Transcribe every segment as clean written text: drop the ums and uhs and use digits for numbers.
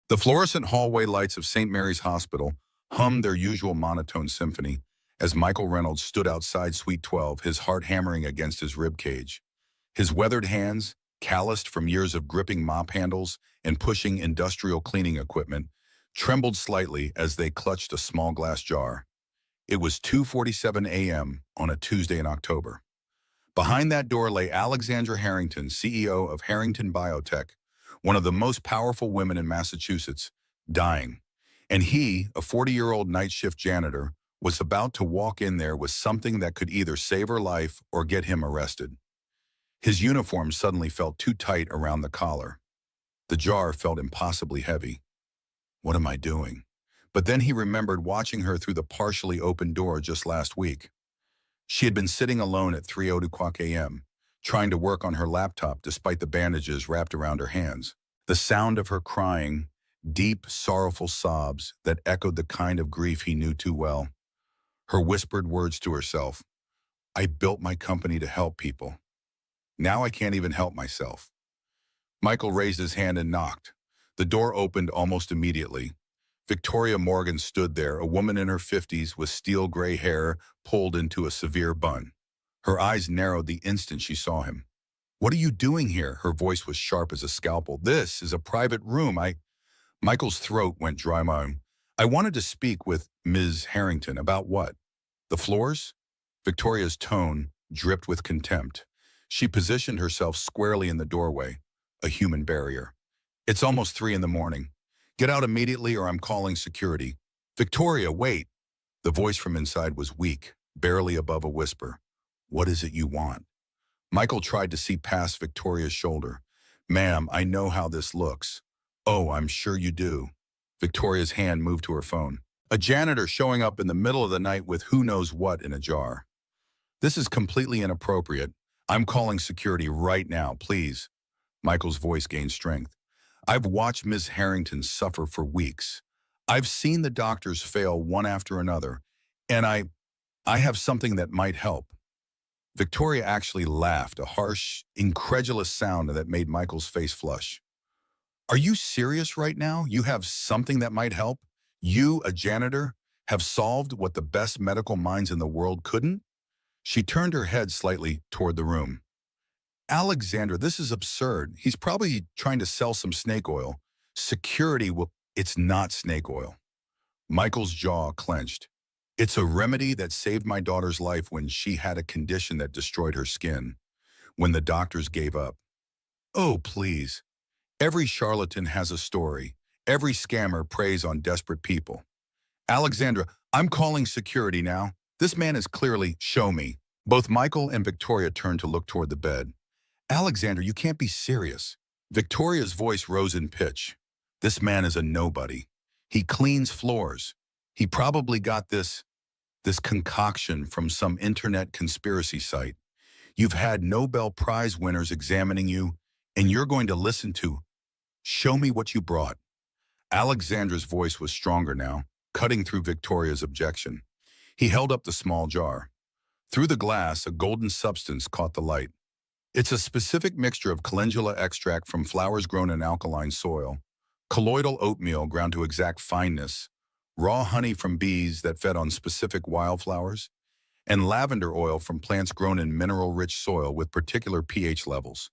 The fluorescent hallway lights of St. Mary's Hospital hummed their usual monotone symphony as Michael Reynolds stood outside Suite 12, his heart hammering against his rib cage. His weathered hands, calloused from years of gripping mop handles and pushing industrial cleaning equipment, trembled slightly as they clutched a small glass jar. It was 2:47 a.m. on a Tuesday in October. Behind that door lay Alexandra Harrington, CEO of Harrington Biotech, one of the most powerful women in Massachusetts, dying. And he, a 40-year-old night shift janitor, was about to walk in there with something that could either save her life or get him arrested. His uniform suddenly felt too tight around the collar. The jar felt impossibly heavy. What am I doing? But then he remembered watching her through the partially open door just last week. She had been sitting alone at 3:02 a.m., trying to work on her laptop despite the bandages wrapped around her hands. The sound of her crying, deep, sorrowful sobs that echoed the kind of grief he knew too well. Her whispered words to herself, "I built my company to help people. Now I can't even help myself." Michael raised his hand and knocked. The door opened almost immediately. Victoria Morgan stood there, a woman in her 50s with steel gray hair pulled into a severe bun. Her eyes narrowed the instant she saw him. "What are you doing here?" Her voice was sharp as a scalpel. "This is a private room. Michael's throat went dry. "I wanted to speak with Ms. Harrington." "About what?" "The floors?" Victoria's tone dripped with contempt. She positioned herself squarely in the doorway, a human barrier. "It's almost 3 in the morning. Get out immediately or I'm calling security." "Victoria, wait." The voice from inside was weak, barely above a whisper. "What is it you want?" Michael tried to see past Victoria's shoulder. "Ma'am, I know how this looks." "Oh, I'm sure you do." Victoria's hand moved to her phone. "A janitor showing up in the middle of the night with who knows what in a jar. This is completely inappropriate. I'm calling security right now, please." Michael's voice gained strength. "I've watched Ms. Harrington suffer for weeks. I've seen the doctors fail one after another, and I have something that might help." Victoria actually laughed, a harsh, incredulous sound that made Michael's face flush. "Are you serious right now? You have something that might help? You, a janitor, have solved what the best medical minds in the world couldn't?" She turned her head slightly toward the room. "Alexandra, this is absurd. He's probably trying to sell some snake oil. Security will—" "It's not snake oil." Michael's jaw clenched. "It's a remedy that saved my daughter's life when she had a condition that destroyed her skin. When the doctors gave up." "Oh, please. Every charlatan has a story. Every scammer preys on desperate people." "Alexandra, I'm calling security now. This man is clearly—" "Show me." Both Michael and Victoria turned to look toward the bed. "Alexandra, you can't be serious." Victoria's voice rose in pitch. "This man is a nobody. He cleans floors. He probably got this concoction from some internet conspiracy site. You've had Nobel Prize winners examining you, and you're going to listen to— Show me what you brought." Alexandra's voice was stronger now, cutting through Victoria's objection. He held up the small jar. Through the glass, a golden substance caught the light. "It's a specific mixture of calendula extract from flowers grown in alkaline soil, colloidal oatmeal ground to exact fineness, raw honey from bees that fed on specific wildflowers, and lavender oil from plants grown in mineral-rich soil with particular pH levels.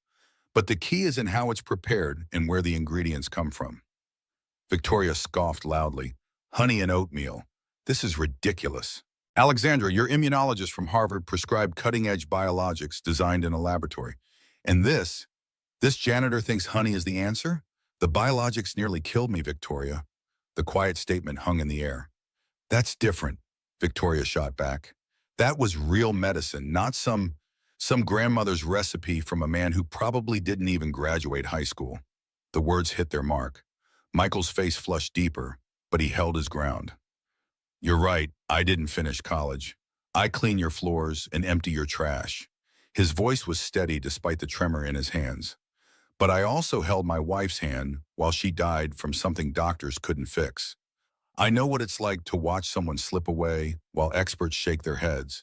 But the key is in how it's prepared and where the ingredients come from." Victoria scoffed loudly. "Honey and oatmeal. This is ridiculous. Alexandra, your immunologist from Harvard prescribed cutting-edge biologics designed in a laboratory. And this janitor thinks honey is the answer? The biologics nearly killed me, Victoria." The quiet statement hung in the air. "That's different," Victoria shot back. "That was real medicine, not some grandmother's recipe from a man who probably didn't even graduate high school." The words hit their mark. Michael's face flushed deeper, but he held his ground. "You're right, I didn't finish college. I clean your floors and empty your trash." His voice was steady despite the tremor in his hands. "But I also held my wife's hand while she died from something doctors couldn't fix. I know what it's like to watch someone slip away while experts shake their heads.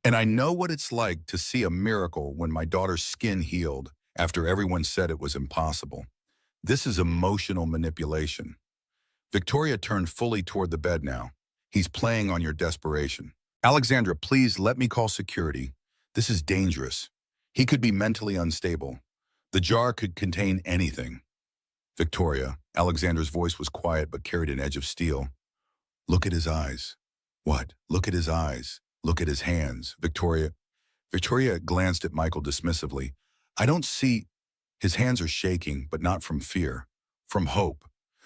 And I know what it's like to see a miracle when my daughter's skin healed after everyone said it was impossible. This is emotional manipulation." Victoria turned fully toward the bed now. He's playing on your desperation. Alexandra, please let me call security. This is dangerous. He could be mentally unstable. The jar could contain anything. Victoria, Alexandra's voice was quiet but carried an edge of steel. Look at his eyes. What? Look at his eyes. Look at his hands. Victoria glanced at Michael dismissively. I don't see. His hands are shaking, but not from fear. From hope.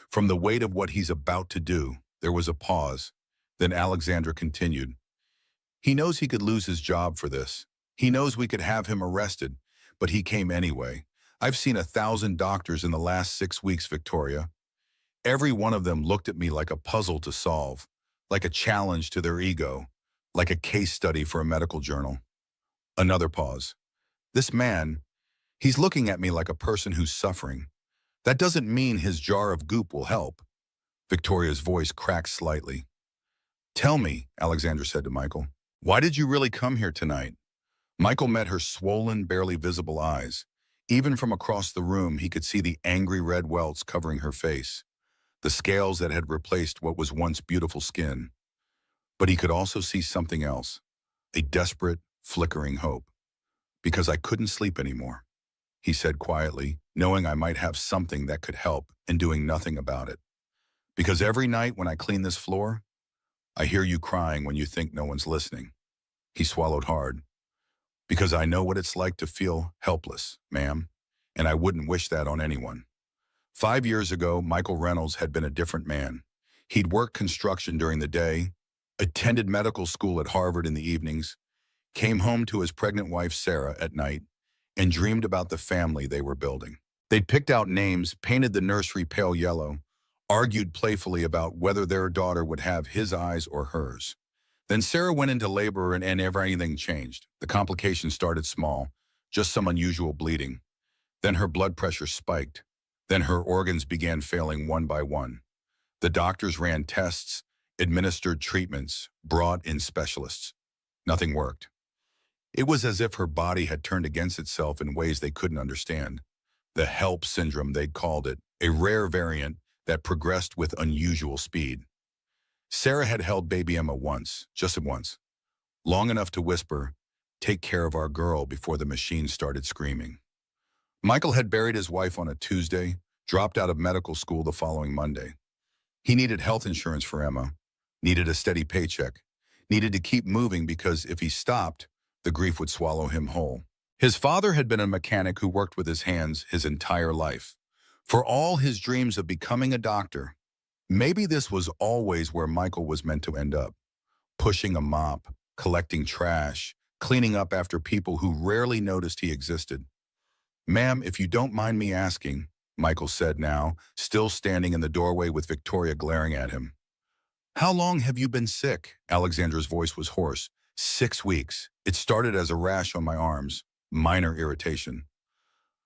From the weight of what he's about to do. There was a pause. Then Alexandra continued. He knows he could lose his job for this. He knows we could have him arrested, but he came anyway. I've seen 1,000 doctors in the last 6 weeks, Victoria. Every one of them looked at me like a puzzle to solve, like a challenge to their ego, like a case study for a medical journal. Another pause. This man, he's looking at me like a person who's suffering. That doesn't mean his jar of goop will help. Victoria's voice cracked slightly. Tell me, Alexandra said to Michael, why did you really come here tonight? Michael met her swollen, barely visible eyes. Even from across the room, he could see the angry red welts covering her face, the scales that had replaced what was once beautiful skin. But he could also see something else, a desperate, flickering hope. Because I couldn't sleep anymore, he said quietly, knowing I might have something that could help and doing nothing about it. Because every night when I clean this floor, I hear you crying when you think no one's listening. He swallowed hard. Because I know what it's like to feel helpless, ma'am, and I wouldn't wish that on anyone. 5 years ago, Michael Reynolds had been a different man. He'd worked construction during the day, attended medical school at Harvard in the evenings, came home to his pregnant wife Sarah at night, and dreamed about the family they were building. They'd picked out names, painted the nursery pale yellow, argued playfully about whether their daughter would have his eyes or hers. Then Sarah went into labor and everything changed. The complications started small, just some unusual bleeding. Then her blood pressure spiked. Then her organs began failing one by one. The doctors ran tests, administered treatments, brought in specialists. Nothing worked. It was as if her body had turned against itself in ways they couldn't understand. The HELP syndrome, they'd called it, a rare variant that progressed with unusual speed. Sarah had held baby Emma once, just once, long enough to whisper, "Take care of our girl," before the machine started screaming. Michael had buried his wife on a Tuesday, dropped out of medical school the following Monday. He needed health insurance for Emma, needed a steady paycheck, needed to keep moving because if he stopped, the grief would swallow him whole. His father had been a mechanic who worked with his hands his entire life. For all his dreams of becoming a doctor, maybe this was always where Michael was meant to end up, pushing a mop, collecting trash, cleaning up after people who rarely noticed he existed. "Ma'am, if you don't mind me asking," Michael said now, still standing in the doorway with Victoria glaring at him. "How long have you been sick?" Alexandra's voice was hoarse. 6 weeks. It started as a rash on my arms, minor irritation.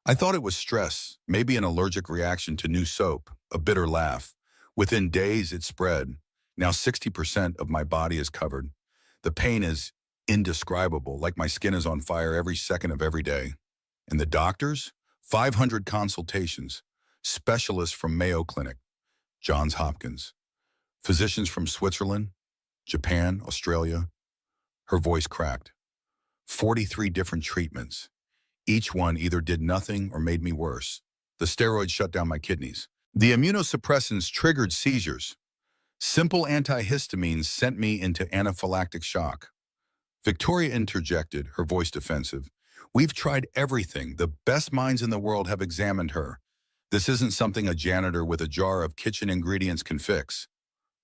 I thought it was stress, maybe an allergic reaction to new soap, a bitter laugh. Within days, it spread. Now 60% of my body is covered. The pain is indescribable, like my skin is on fire every second of every day. And the doctors? 500 consultations. Specialists from Mayo Clinic, Johns Hopkins. Physicians from Switzerland, Japan, Australia. Her voice cracked. 43 different treatments. Each one either did nothing or made me worse. The steroids shut down my kidneys. The immunosuppressants triggered seizures. Simple antihistamines sent me into anaphylactic shock. Victoria interjected, her voice defensive. "We've tried everything. The best minds in the world have examined her. This isn't something a janitor with a jar of kitchen ingredients can fix."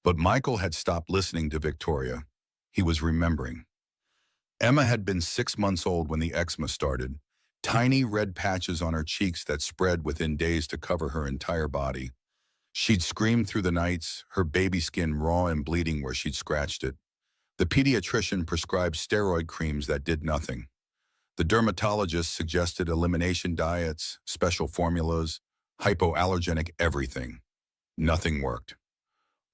But Michael had stopped listening to Victoria. He was remembering. Emma had been 6 months old when the eczema started. Tiny red patches on her cheeks that spread within days to cover her entire body. She'd screamed through the nights, her baby skin raw and bleeding where she'd scratched it. The pediatrician prescribed steroid creams that did nothing. The dermatologist suggested elimination diets, special formulas, hypoallergenic everything. Nothing worked.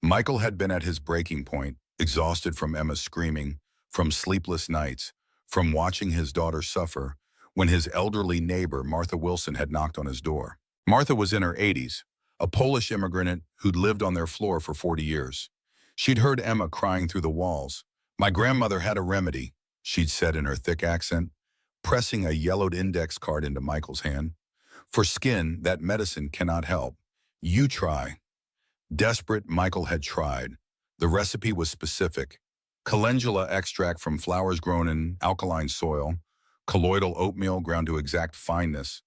Michael had been at his breaking point, exhausted from Emma's screaming, from sleepless nights, from watching his daughter suffer, when his elderly neighbor, Martha Wilson, had knocked on his door. Martha was in her 80s, a Polish immigrant who'd lived on their floor for 40 years. She'd heard Emma crying through the walls. "My grandmother had a remedy," she'd said in her thick accent, pressing a yellowed index card into Michael's hand. "For skin, that medicine cannot help. You try." Desperate, Michael had tried. The recipe was specific. Calendula extract from flowers grown in alkaline soil, colloidal oatmeal ground to exact fineness,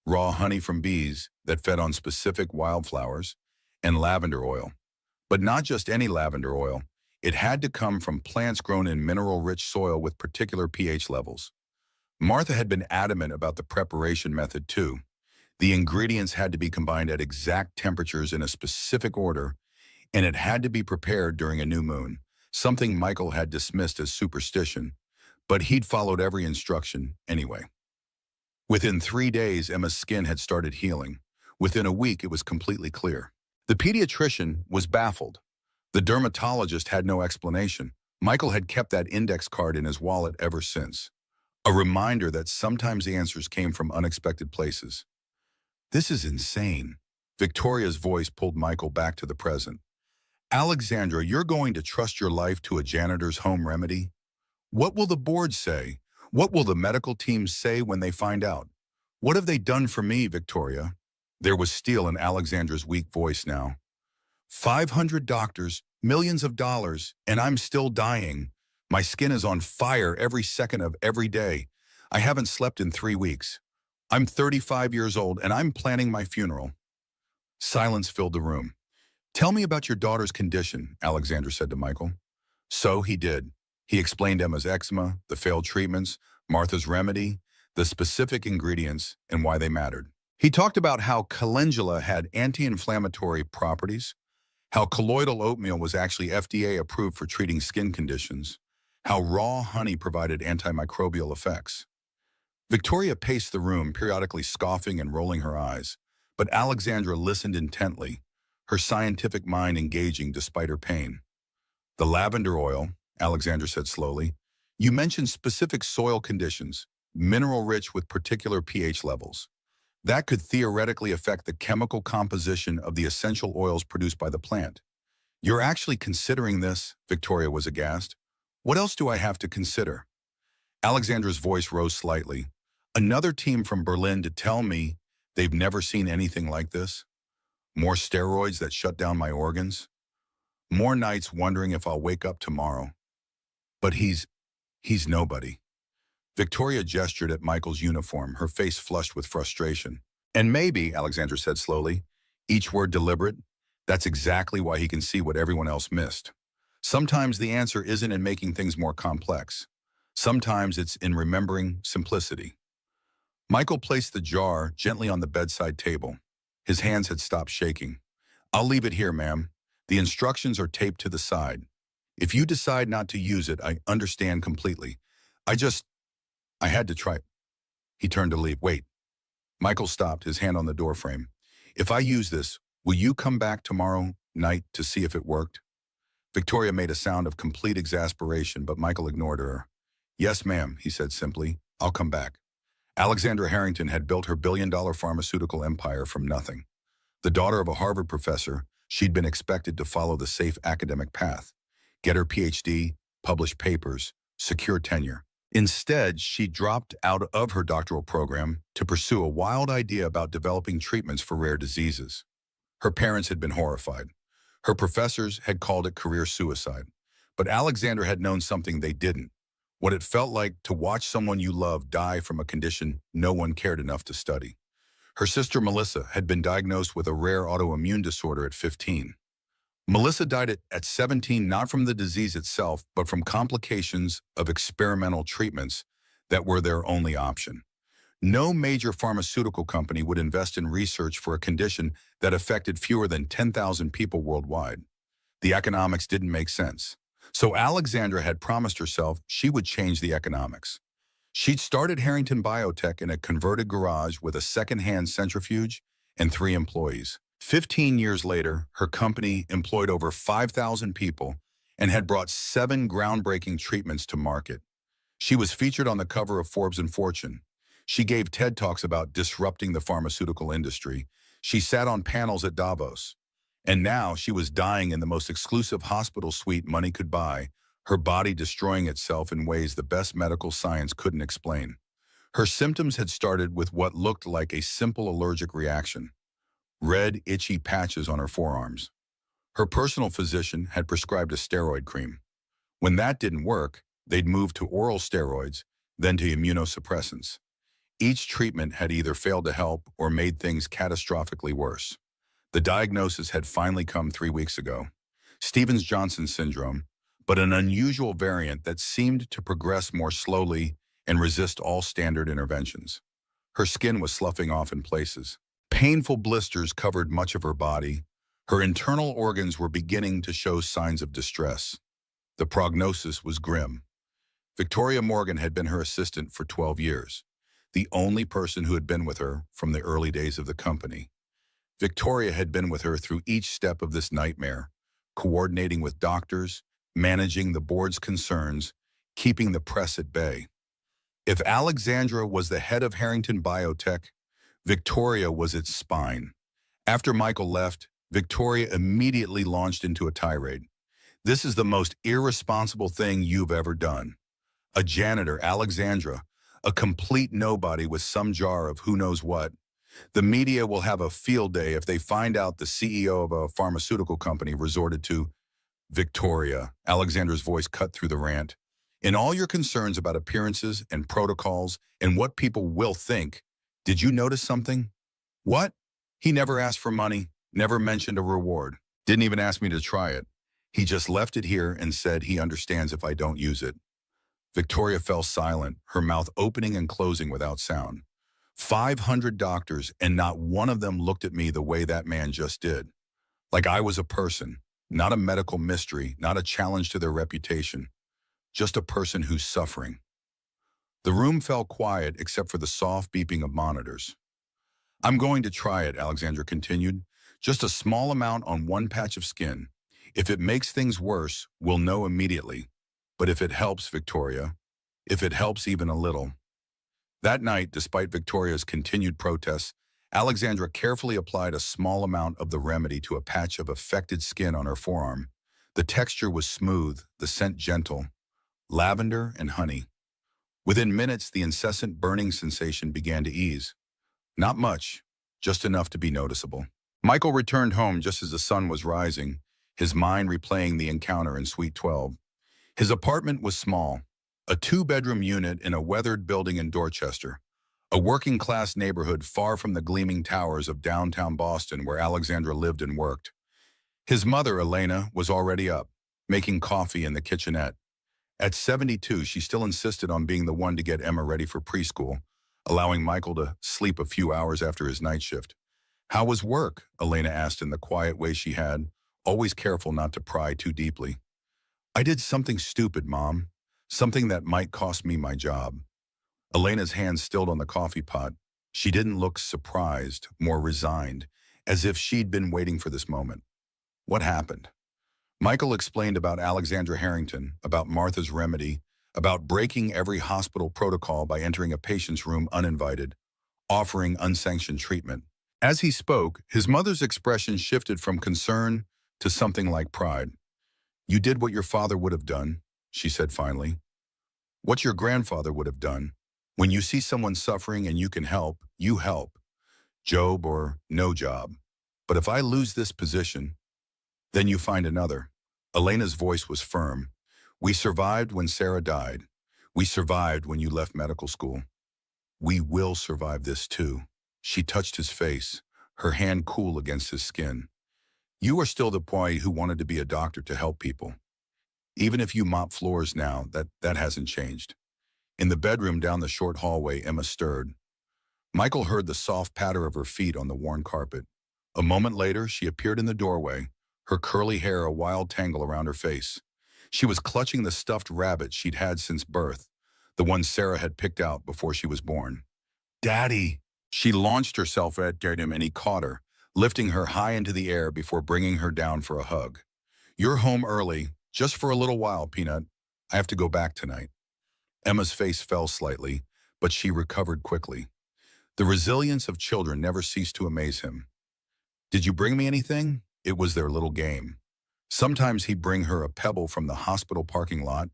raw honey from bees that fed on specific wildflowers, and lavender oil. But not just any lavender oil. It had to come from plants grown in mineral-rich soil with particular pH levels. Martha had been adamant about the preparation method too. The ingredients had to be combined at exact temperatures in a specific order, and it had to be prepared during a new moon, something Michael had dismissed as superstition, but he'd followed every instruction anyway. Within 3 days, Emma's skin had started healing. Within a week, it was completely clear. The pediatrician was baffled. The dermatologist had no explanation. Michael had kept that index card in his wallet ever since. A reminder that sometimes the answers came from unexpected places. "This is insane." Victoria's voice pulled Michael back to the present. "Alexandra, you're going to trust your life to a janitor's home remedy? What will the board say? What will the medical teams say when they find out? What have they done for me, Victoria?" There was steel in Alexandra's weak voice now. 500 doctors, millions of dollars, and I'm still dying. My skin is on fire every second of every day. I haven't slept in 3 weeks. I'm 35 years old, and I'm planning my funeral." Silence filled the room. "Tell me about your daughter's condition," Alexandra said to Michael. So he did. He explained Emma's eczema, the failed treatments, Martha's remedy, the specific ingredients, and why they mattered. He talked about how calendula had anti-inflammatory properties, how colloidal oatmeal was actually FDA approved for treating skin conditions, how raw honey provided antimicrobial effects. Victoria paced the room, periodically scoffing and rolling her eyes, but Alexandra listened intently, her scientific mind engaging despite her pain. "The lavender oil," Alexandra said slowly. "You mentioned specific soil conditions, mineral-rich with particular pH levels. That could theoretically affect the chemical composition of the essential oils produced by the plant. You're actually considering this?" Victoria was aghast. "What else do I have to consider?" Alexandra's voice rose slightly. "Another team from Berlin to tell me they've never seen anything like this? More steroids that shut down my organs? More nights wondering if I'll wake up tomorrow. But he's nobody." Victoria gestured at Michael's uniform, her face flushed with frustration. "And maybe," Alexandra said slowly, each word deliberate, "that's exactly why he can see what everyone else missed. Sometimes the answer isn't in making things more complex. Sometimes it's in remembering simplicity." Michael placed the jar gently on the bedside table. His hands had stopped shaking. "I'll leave it here, ma'am. The instructions are taped to the side. If you decide not to use it, I understand completely. I had to try." He turned to leave. "Wait." Michael stopped, his hand on the doorframe. "If I use this, will you come back tomorrow night to see if it worked?" Victoria made a sound of complete exasperation, but Michael ignored her. "Yes, ma'am," he said simply. "I'll come back." Alexandra Harrington had built her billion-dollar pharmaceutical empire from nothing. The daughter of a Harvard professor, she'd been expected to follow the safe academic path, get her PhD, publish papers, secure tenure. Instead, she dropped out of her doctoral program to pursue a wild idea about developing treatments for rare diseases. Her parents had been horrified. Her professors had called it career suicide. But Alexandra had known something they didn't. What it felt like to watch someone you love die from a condition no one cared enough to study. Her sister Melissa had been diagnosed with a rare autoimmune disorder at 15. Melissa died at 17 not from the disease itself, but from complications of experimental treatments that were their only option. No major pharmaceutical company would invest in research for a condition that affected fewer than 10,000 people worldwide. The economics didn't make sense. So Alexandra had promised herself she would change the economics. She'd started Harrington Biotech in a converted garage with a second-hand centrifuge and 3 employees. 15 years later, her company employed over 5,000 people and had brought 7 groundbreaking treatments to market. She was featured on the cover of Forbes and Fortune. She gave TED Talks about disrupting the pharmaceutical industry. She sat on panels at Davos. And now she was dying in the most exclusive hospital suite money could buy, her body destroying itself in ways the best medical science couldn't explain. Her symptoms had started with what looked like a simple allergic reaction: red, itchy patches on her forearms. Her personal physician had prescribed a steroid cream. When that didn't work, they'd moved to oral steroids, then to immunosuppressants. Each treatment had either failed to help or made things catastrophically worse. The diagnosis had finally come 3 weeks ago: Stevens-Johnson syndrome, but an unusual variant that seemed to progress more slowly and resist all standard interventions. Her skin was sloughing off in places. Painful blisters covered much of her body. Her internal organs were beginning to show signs of distress. The prognosis was grim. Victoria Morgan had been her assistant for 12 years, the only person who had been with her from the early days of the company. Victoria had been with her through each step of this nightmare, coordinating with doctors, managing the board's concerns, keeping the press at bay. If Alexandra was the head of Harrington Biotech, Victoria was its spine. After Michael left, Victoria immediately launched into a tirade. "This is the most irresponsible thing you've ever done. A janitor, Alexandra, a complete nobody with some jar of who knows what. The media will have a field day if they find out the CEO of a pharmaceutical company resorted to—" "Victoria," Alexandra's voice cut through the rant, "in all your concerns about appearances and protocols and what people will think, did you notice something?" "What?" "He never asked for money, never mentioned a reward, didn't even ask me to try it. He just left it here and said he understands if I don't use it." Victoria fell silent, her mouth opening and closing without sound. 500 doctors, and not one of them looked at me the way that man just did. Like I was a person, not a medical mystery, not a challenge to their reputation, just a person who's suffering. The room fell quiet except for the soft beeping of monitors. "I'm going to try it," Alexandra continued. "Just a small amount on one patch of skin. If it makes things worse, we'll know immediately. But if it helps, Victoria, if it helps even a little." That night, despite Victoria's continued protests, Alexandra carefully applied a small amount of the remedy to a patch of affected skin on her forearm. The texture was smooth, the scent gentle, lavender and honey. Within minutes, the incessant burning sensation began to ease. Not much, just enough to be noticeable. Michael returned home just as the sun was rising, his mind replaying the encounter in Suite 12. His apartment was small, a 2-bedroom unit in a weathered building in Dorchester, a working-class neighborhood far from the gleaming towers of downtown Boston where Alexandra lived and worked. His mother, Elena, was already up, making coffee in the kitchenette. At 72, she still insisted on being the one to get Emma ready for preschool, allowing Michael to sleep a few hours after his night shift. "How was work?" Elena asked in the quiet way she had, always careful not to pry too deeply. "I did something stupid, Mom. Something that might cost me my job." Elena's hand stilled on the coffee pot. She didn't look surprised, more resigned, as if she'd been waiting for this moment. "What happened?" Michael explained about Alexandra Harrington, about Martha's remedy, about breaking every hospital protocol by entering a patient's room uninvited, offering unsanctioned treatment. As he spoke, his mother's expression shifted from concern to something like pride. "You did what your father would have done," she said finally. "What your grandfather would have done. When you see someone suffering and you can help, you help. Job or no job. But if I lose this position, then you find another." Elena's voice was firm. "We survived when Sarah died. We survived when you left medical school. We will survive this too." She touched his face, her hand cool against his skin. "You are still the boy who wanted to be a doctor to help people. Even if you mop floors now, that hasn't changed." In the bedroom down the short hallway, Emma stirred. Michael heard the soft patter of her feet on the worn carpet. A moment later, she appeared in the doorway, her curly hair a wild tangle around her face. She was clutching the stuffed rabbit she'd had since birth, the one Sarah had picked out before she was born. "Daddy!" She launched herself at him and he caught her, lifting her high into the air before bringing her down for a hug. "You're home early, just for a little while, Peanut. I have to go back tonight." Emma's face fell slightly, but she recovered quickly. The resilience of children never ceased to amaze him. Did you bring me anything? It was their little game. Sometimes he'd bring her a pebble from the hospital parking lot,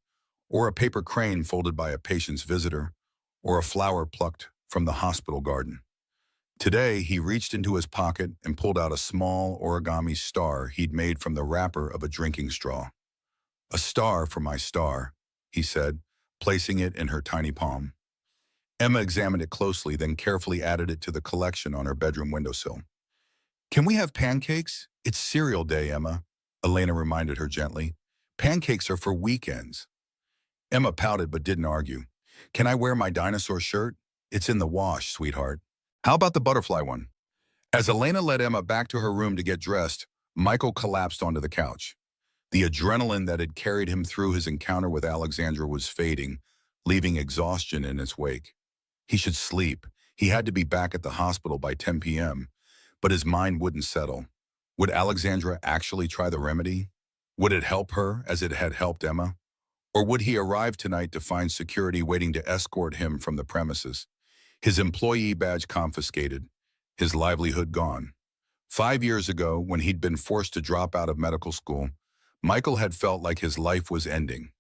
or a paper crane folded by a patient's visitor, or a flower plucked from the hospital garden. Today, he reached into his pocket and pulled out a small origami star he'd made from the wrapper of a drinking straw. "A star for my star," he said, placing it in her tiny palm. Emma examined it closely, then carefully added it to the collection on her bedroom windowsill. "Can we have pancakes? It's cereal day, Emma," Elena reminded her gently. "Pancakes are for weekends." Emma pouted but didn't argue. "Can I wear my dinosaur shirt? It's in the wash, sweetheart." "How about the butterfly one?" As Elena led Emma back to her room to get dressed, Michael collapsed onto the couch. The adrenaline that had carried him through his encounter with Alexandra was fading, leaving exhaustion in its wake. He should sleep. He had to be back at the hospital by 10 p.m., but his mind wouldn't settle. Would Alexandra actually try the remedy? Would it help her as it had helped Emma? Or would he arrive tonight to find security waiting to escort him from the premises? His employee badge confiscated, his livelihood gone. 5 years ago, when he'd been forced to drop out of medical school, Michael had felt like his life was ending.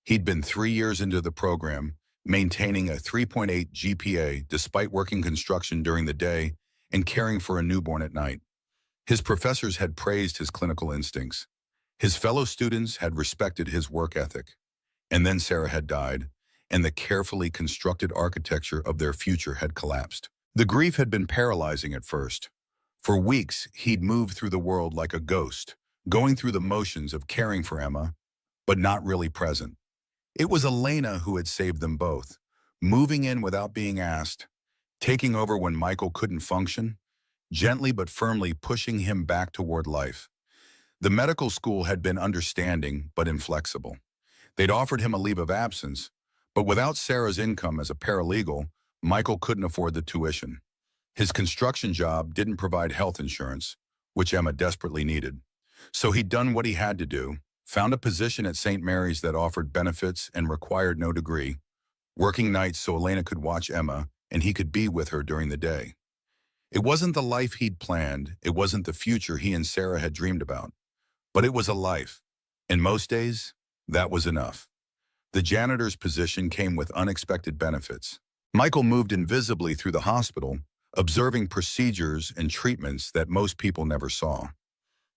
He'd been 3 years into the program, maintaining a 3.8 GPA despite working construction during the day and caring for a newborn at night. His professors had praised his clinical instincts. His fellow students had respected his work ethic. And then Sarah had died, and the carefully constructed architecture of their future had collapsed. The grief had been paralyzing at first. For weeks, he'd moved through the world like a ghost, going through the motions of caring for Emma, but not really present. It was Elena who had saved them both, moving in without being asked, taking over when Michael couldn't function, gently but firmly pushing him back toward life. The medical school had been understanding but inflexible. They'd offered him a leave of absence, but without Sarah's income as a paralegal, Michael couldn't afford the tuition. His construction job didn't provide health insurance, which Emma desperately needed. So he'd done what he had to do, found a position at St. Mary's that offered benefits and required no degree, working nights so Elena could watch Emma and he could be with her during the day. It wasn't the life he'd planned, it wasn't the future he and Sarah had dreamed about, but it was a life. And most days, that was enough. The janitor's position came with unexpected benefits. Michael moved invisibly through the hospital, observing procedures and treatments that most people never saw.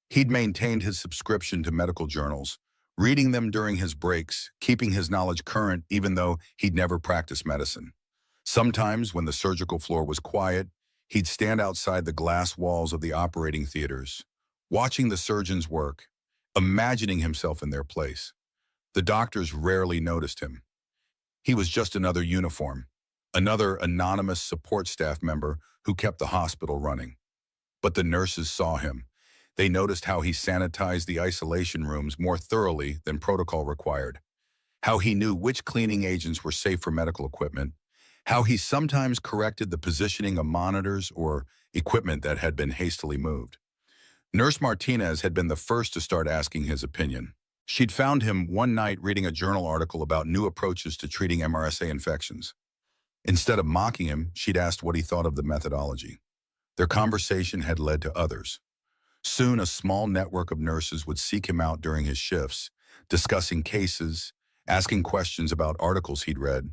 He'd maintained his subscription to medical journals, reading them during his breaks, keeping his knowledge current even though he'd never practiced medicine. Sometimes, when the surgical floor was quiet, he'd stand outside the glass walls of the operating theaters, watching the surgeons work, imagining himself in their place. The doctors rarely noticed him. He was just another uniform, another anonymous support staff member who kept the hospital running. But the nurses saw him. They noticed how he sanitized the isolation rooms more thoroughly than protocol required, how he knew which cleaning agents were safe for medical equipment, how he sometimes corrected the positioning of monitors or equipment that had been hastily moved. Nurse Martinez had been the first to start asking his opinion. She'd found him one night reading a journal article about new approaches to treating MRSA infections. Instead of mocking him, she'd asked what he thought of the methodology. Their conversation had led to others. Soon, a small network of nurses would seek him out during his shifts, discussing cases, asking questions about articles he'd read.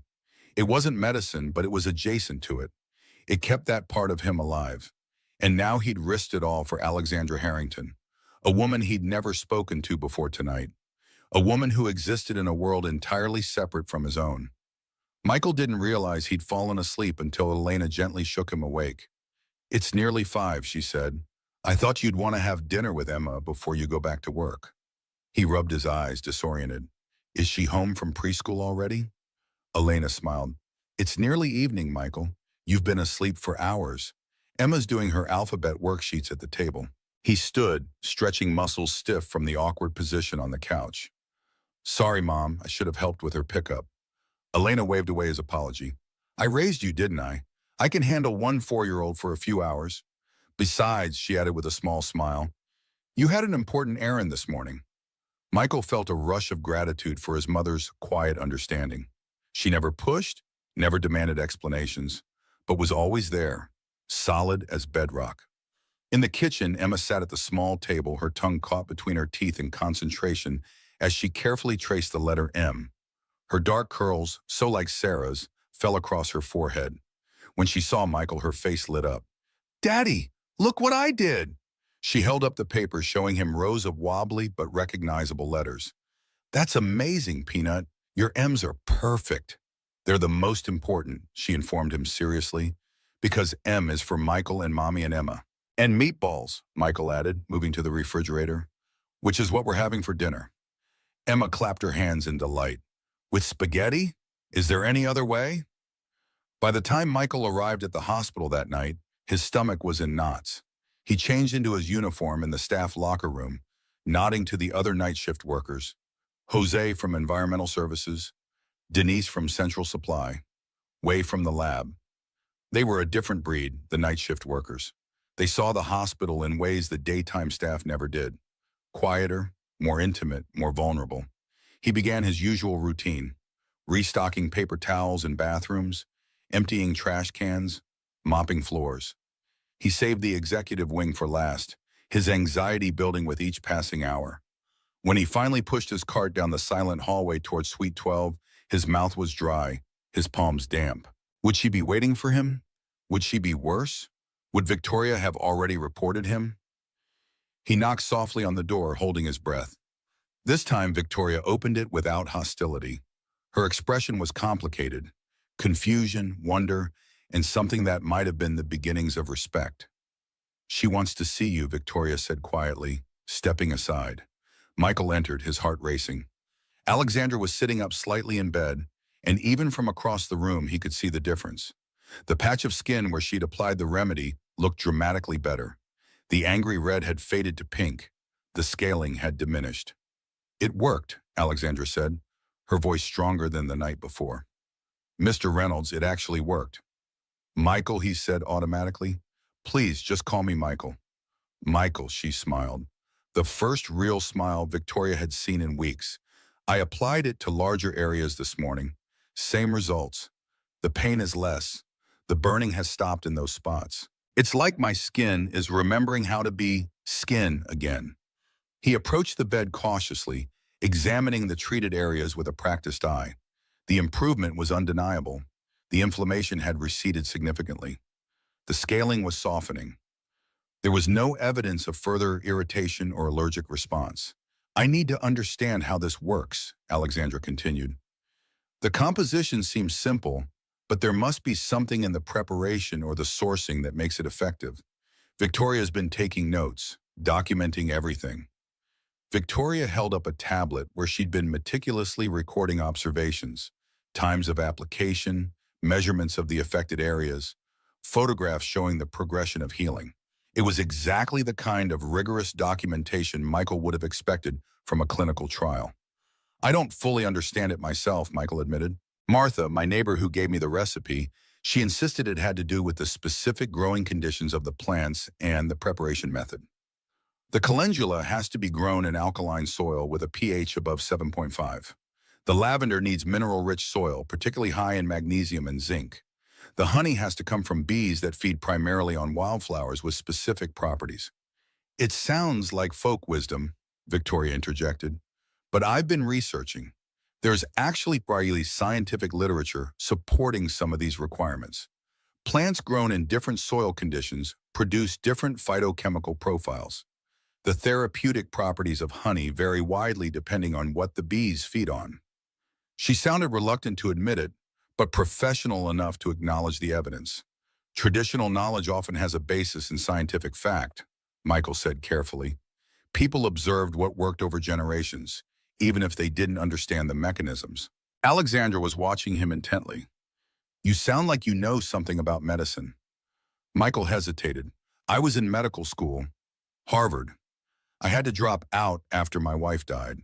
It wasn't medicine, but it was adjacent to it. It kept that part of him alive. And now he'd risked it all for Alexandra Harrington, a woman he'd never spoken to before tonight, a woman who existed in a world entirely separate from his own. Michael didn't realize he'd fallen asleep until Elena gently shook him awake. "It's nearly 5, she said. "I thought you'd want to have dinner with Emma before you go back to work." He rubbed his eyes, disoriented. "Is she home from preschool already?" Elena smiled. "It's nearly evening, Michael. You've been asleep for hours. Emma's doing her alphabet worksheets at the table." He stood, stretching muscles stiff from the awkward position on the couch. "Sorry, Mom, I should have helped with her pickup." Elena waved away his apology. "I raised you, didn't I? I can handle one 4-year-old for a few hours. Besides," she added with a small smile, "you had an important errand this morning." Michael felt a rush of gratitude for his mother's quiet understanding. She never pushed, never demanded explanations, but was always there, solid as bedrock. In the kitchen, Emma sat at the small table, her tongue caught between her teeth in concentration as she carefully traced the letter M. Her dark curls, so like Sarah's, fell across her forehead. When she saw Michael, her face lit up. "Daddy, look what I did!" She held up the paper, showing him rows of wobbly but recognizable letters. "That's amazing, Peanut. Your M's are perfect." "They're the most important," she informed him seriously, "because M is for Michael and Mommy and Emma." "And meatballs," Michael added, moving to the refrigerator, "which is what we're having for dinner." Emma clapped her hands in delight. "With spaghetti? Is there any other way?" By the time Michael arrived at the hospital that night, his stomach was in knots. He changed into his uniform in the staff locker room, nodding to the other night shift workers. Jose from Environmental Services, Denise from Central Supply, Wei from the lab. They were a different breed, the night shift workers. They saw the hospital in ways the daytime staff never did. Quieter, more intimate, more vulnerable. He began his usual routine, restocking paper towels in bathrooms, emptying trash cans, mopping floors. He saved the executive wing for last, his anxiety building with each passing hour. When he finally pushed his cart down the silent hallway toward Suite 12, his mouth was dry, his palms damp. Would she be waiting for him? Would she be worse? Would Victoria have already reported him? He knocked softly on the door, holding his breath. This time, Victoria opened it without hostility. Her expression was complicated, confusion, wonder, and something that might have been the beginnings of respect. "She wants to see you," Victoria said quietly, stepping aside. Michael entered, his heart racing. Alexandra was sitting up slightly in bed, and even from across the room he could see the difference. The patch of skin where she'd applied the remedy looked dramatically better. The angry red had faded to pink. The scaling had diminished. "It worked," Alexandra said, her voice stronger than the night before. "Mr. Reynolds, it actually worked." "Michael," he said automatically. "Please, just call me Michael." "Michael," she smiled. The first real smile Victoria had seen in weeks. "I applied it to larger areas this morning. Same results. The pain is less. The burning has stopped in those spots. It's like my skin is remembering how to be skin again." He approached the bed cautiously, examining the treated areas with a practiced eye. The improvement was undeniable. The inflammation had receded significantly. The scaling was softening. There was no evidence of further irritation or allergic response. "I need to understand how this works," Alexandra continued. "The composition seems simple, but there must be something in the preparation or the sourcing that makes it effective." Victoria's been taking notes, documenting everything. Victoria held up a tablet where she'd been meticulously recording observations, times of application, measurements of the affected areas, photographs showing the progression of healing. It was exactly the kind of rigorous documentation Michael would have expected from a clinical trial. "I don't fully understand it myself," Michael admitted. "Martha, my neighbor who gave me the recipe, she insisted it had to do with the specific growing conditions of the plants and the preparation method. The calendula has to be grown in alkaline soil with a pH above 7.5. The lavender needs mineral-rich soil, particularly high in magnesium and zinc. The honey has to come from bees that feed primarily on wildflowers with specific properties." "It sounds like folk wisdom," Victoria interjected, "but I've been researching. There's actually really scientific literature supporting some of these requirements. Plants grown in different soil conditions produce different phytochemical profiles. The therapeutic properties of honey vary widely depending on what the bees feed on." She sounded reluctant to admit it, but professional enough to acknowledge the evidence. "Traditional knowledge often has a basis in scientific fact," Michael said carefully. "People observed what worked over generations, even if they didn't understand the mechanisms." Alexandra was watching him intently. "You sound like you know something about medicine." Michael hesitated. "I was in medical school, Harvard. I had to drop out after my wife died."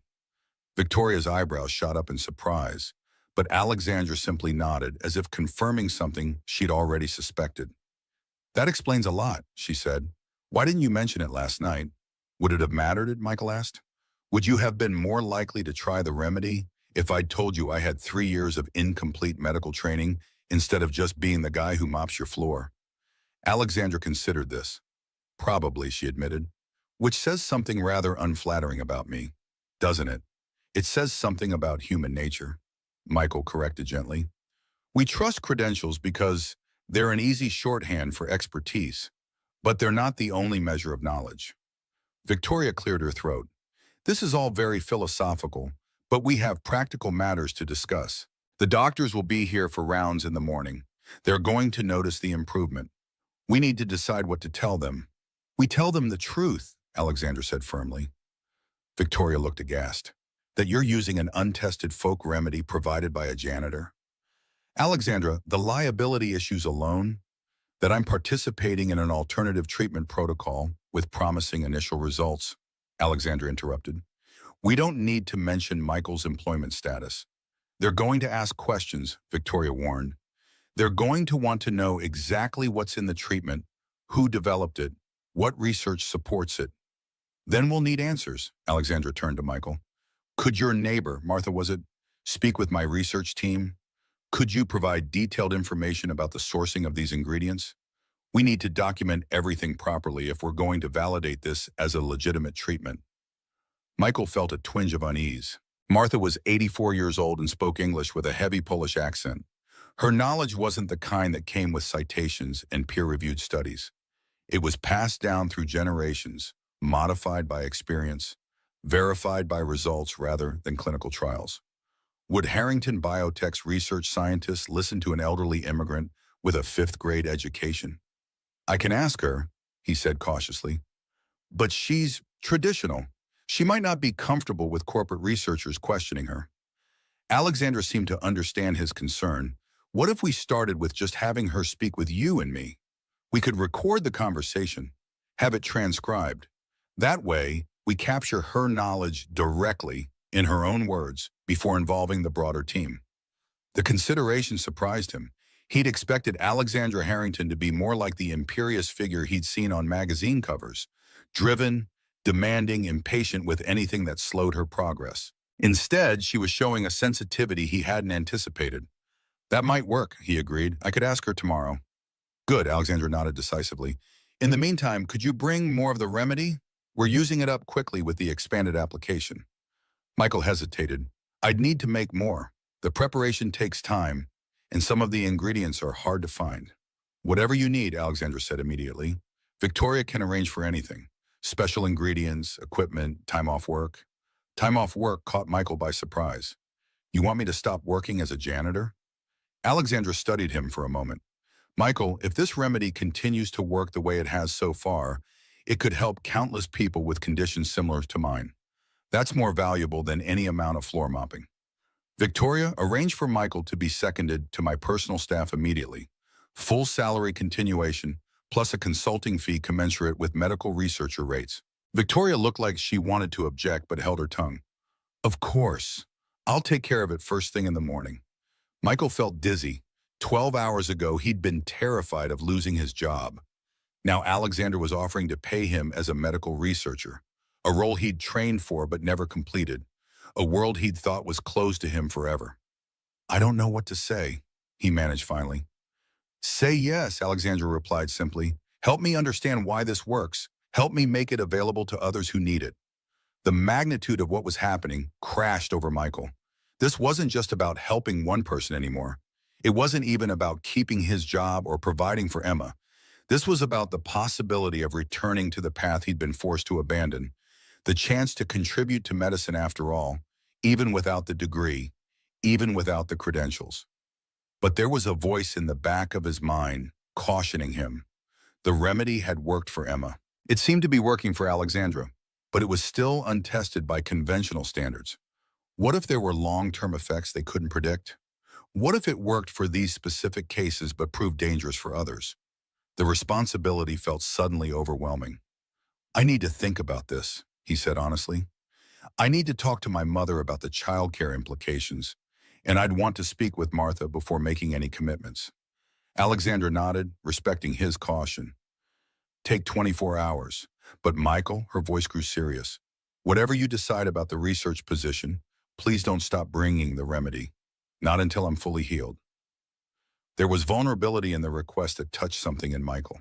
Victoria's eyebrows shot up in surprise, but Alexandra simply nodded as if confirming something she'd already suspected. "That explains a lot," she said. "Why didn't you mention it last night?" "Would it have mattered?" Michael asked. "Would you have been more likely to try the remedy if I'd told you I had 3 years of incomplete medical training instead of just being the guy who mops your floor?" Alexandra considered this. Probably, she admitted, which says something rather unflattering about me, doesn't it? It says something about human nature, Michael corrected gently. We trust credentials because they're an easy shorthand for expertise, but they're not the only measure of knowledge. Victoria cleared her throat. This is all very philosophical, but we have practical matters to discuss. The doctors will be here for rounds in the morning. They're going to notice the improvement. We need to decide what to tell them. We tell them the truth, Alexandra said firmly. Victoria looked aghast. That you're using an untested folk remedy provided by a janitor? Alexandra, the liability issues alone, that I'm participating in an alternative treatment protocol with promising initial results, Alexandra interrupted. We don't need to mention Michael's employment status. They're going to ask questions, Victoria warned. They're going to want to know exactly what's in the treatment, who developed it, what research supports it. Then we'll need answers, Alexandra turned to Michael. Could your neighbor, Martha was it, speak with my research team? Could you provide detailed information about the sourcing of these ingredients? We need to document everything properly if we're going to validate this as a legitimate treatment. Michael felt a twinge of unease. Martha was 84 years old and spoke English with a heavy Polish accent. Her knowledge wasn't the kind that came with citations and peer-reviewed studies. It was passed down through generations, modified by experience, verified by results rather than clinical trials. Would Harrington Biotech's research scientists listen to an elderly immigrant with a fifth-grade education? I can ask her, he said cautiously. But she's traditional. She might not be comfortable with corporate researchers questioning her. Alexandra seemed to understand his concern. What if we started with just having her speak with you and me? We could record the conversation, have it transcribed. That way, we capture her knowledge directly, in her own words, before involving the broader team. The consideration surprised him. He'd expected Alexandra Harrington to be more like the imperious figure he'd seen on magazine covers, driven, demanding, impatient with anything that slowed her progress. Instead, she was showing a sensitivity he hadn't anticipated. That might work, he agreed. I could ask her tomorrow. Good, Alexandra nodded decisively. In the meantime, could you bring more of the remedy? We're using it up quickly with the expanded application. Michael hesitated. I'd need to make more. The preparation takes time, and some of the ingredients are hard to find. Whatever you need, Alexandra said immediately. Victoria can arrange for anything. Special ingredients, equipment, time off work. Time off work caught Michael by surprise. You want me to stop working as a janitor? Alexandra studied him for a moment. Michael, if this remedy continues to work the way it has so far, it could help countless people with conditions similar to mine. That's more valuable than any amount of floor mopping. Victoria, arrange for Michael to be seconded to my personal staff immediately. Full salary continuation, plus a consulting fee commensurate with medical researcher rates. Victoria looked like she wanted to object but held her tongue. Of course. I'll take care of it first thing in the morning. Michael felt dizzy. 12 hours ago, he'd been terrified of losing his job. Now Alexandra was offering to pay him as a medical researcher, a role he'd trained for but never completed, a world he'd thought was closed to him forever. I don't know what to say, he managed finally. Say yes, Alexandra replied simply. Help me understand why this works. Help me make it available to others who need it. The magnitude of what was happening crashed over Michael. This wasn't just about helping one person anymore. It wasn't even about keeping his job or providing for Emma. This was about the possibility of returning to the path he'd been forced to abandon, the chance to contribute to medicine after all, even without the degree, even without the credentials. But there was a voice in the back of his mind cautioning him. The remedy had worked for Emma. It seemed to be working for Alexandra, but it was still untested by conventional standards. What if there were long-term effects they couldn't predict? What if it worked for these specific cases but proved dangerous for others? The responsibility felt suddenly overwhelming. I need to think about this, he said honestly. I need to talk to my mother about the childcare implications, and I'd want to speak with Martha before making any commitments. Alexandra nodded, respecting his caution. Take 24 hours. But Michael, her voice grew serious. Whatever you decide about the research position, please don't stop bringing the remedy. Not until I'm fully healed. There was vulnerability in the request that touched something in Michael.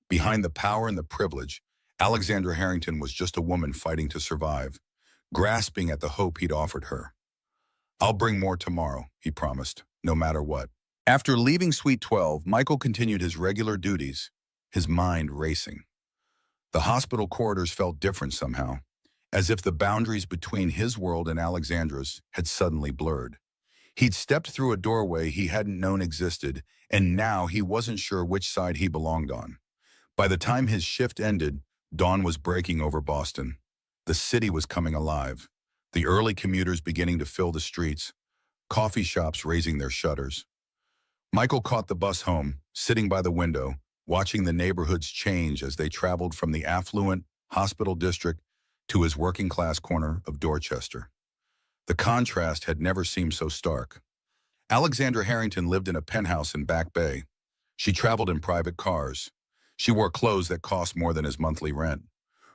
Behind the power and the privilege, Alexandra Harrington was just a woman fighting to survive, grasping at the hope he'd offered her. "I'll bring more tomorrow," he promised, no matter what. After leaving Suite 12, Michael continued his regular duties, his mind racing. The hospital corridors felt different somehow, as if the boundaries between his world and Alexandra's had suddenly blurred. He'd stepped through a doorway he hadn't known existed, and now he wasn't sure which side he belonged on. By the time his shift ended, dawn was breaking over Boston. The city was coming alive, the early commuters beginning to fill the streets, coffee shops raising their shutters. Michael caught the bus home, sitting by the window, watching the neighborhoods change as they traveled from the affluent hospital district to his working-class corner of Dorchester. The contrast had never seemed so stark. Alexandra Harrington lived in a penthouse in Back Bay. She traveled in private cars. She wore clothes that cost more than his monthly rent.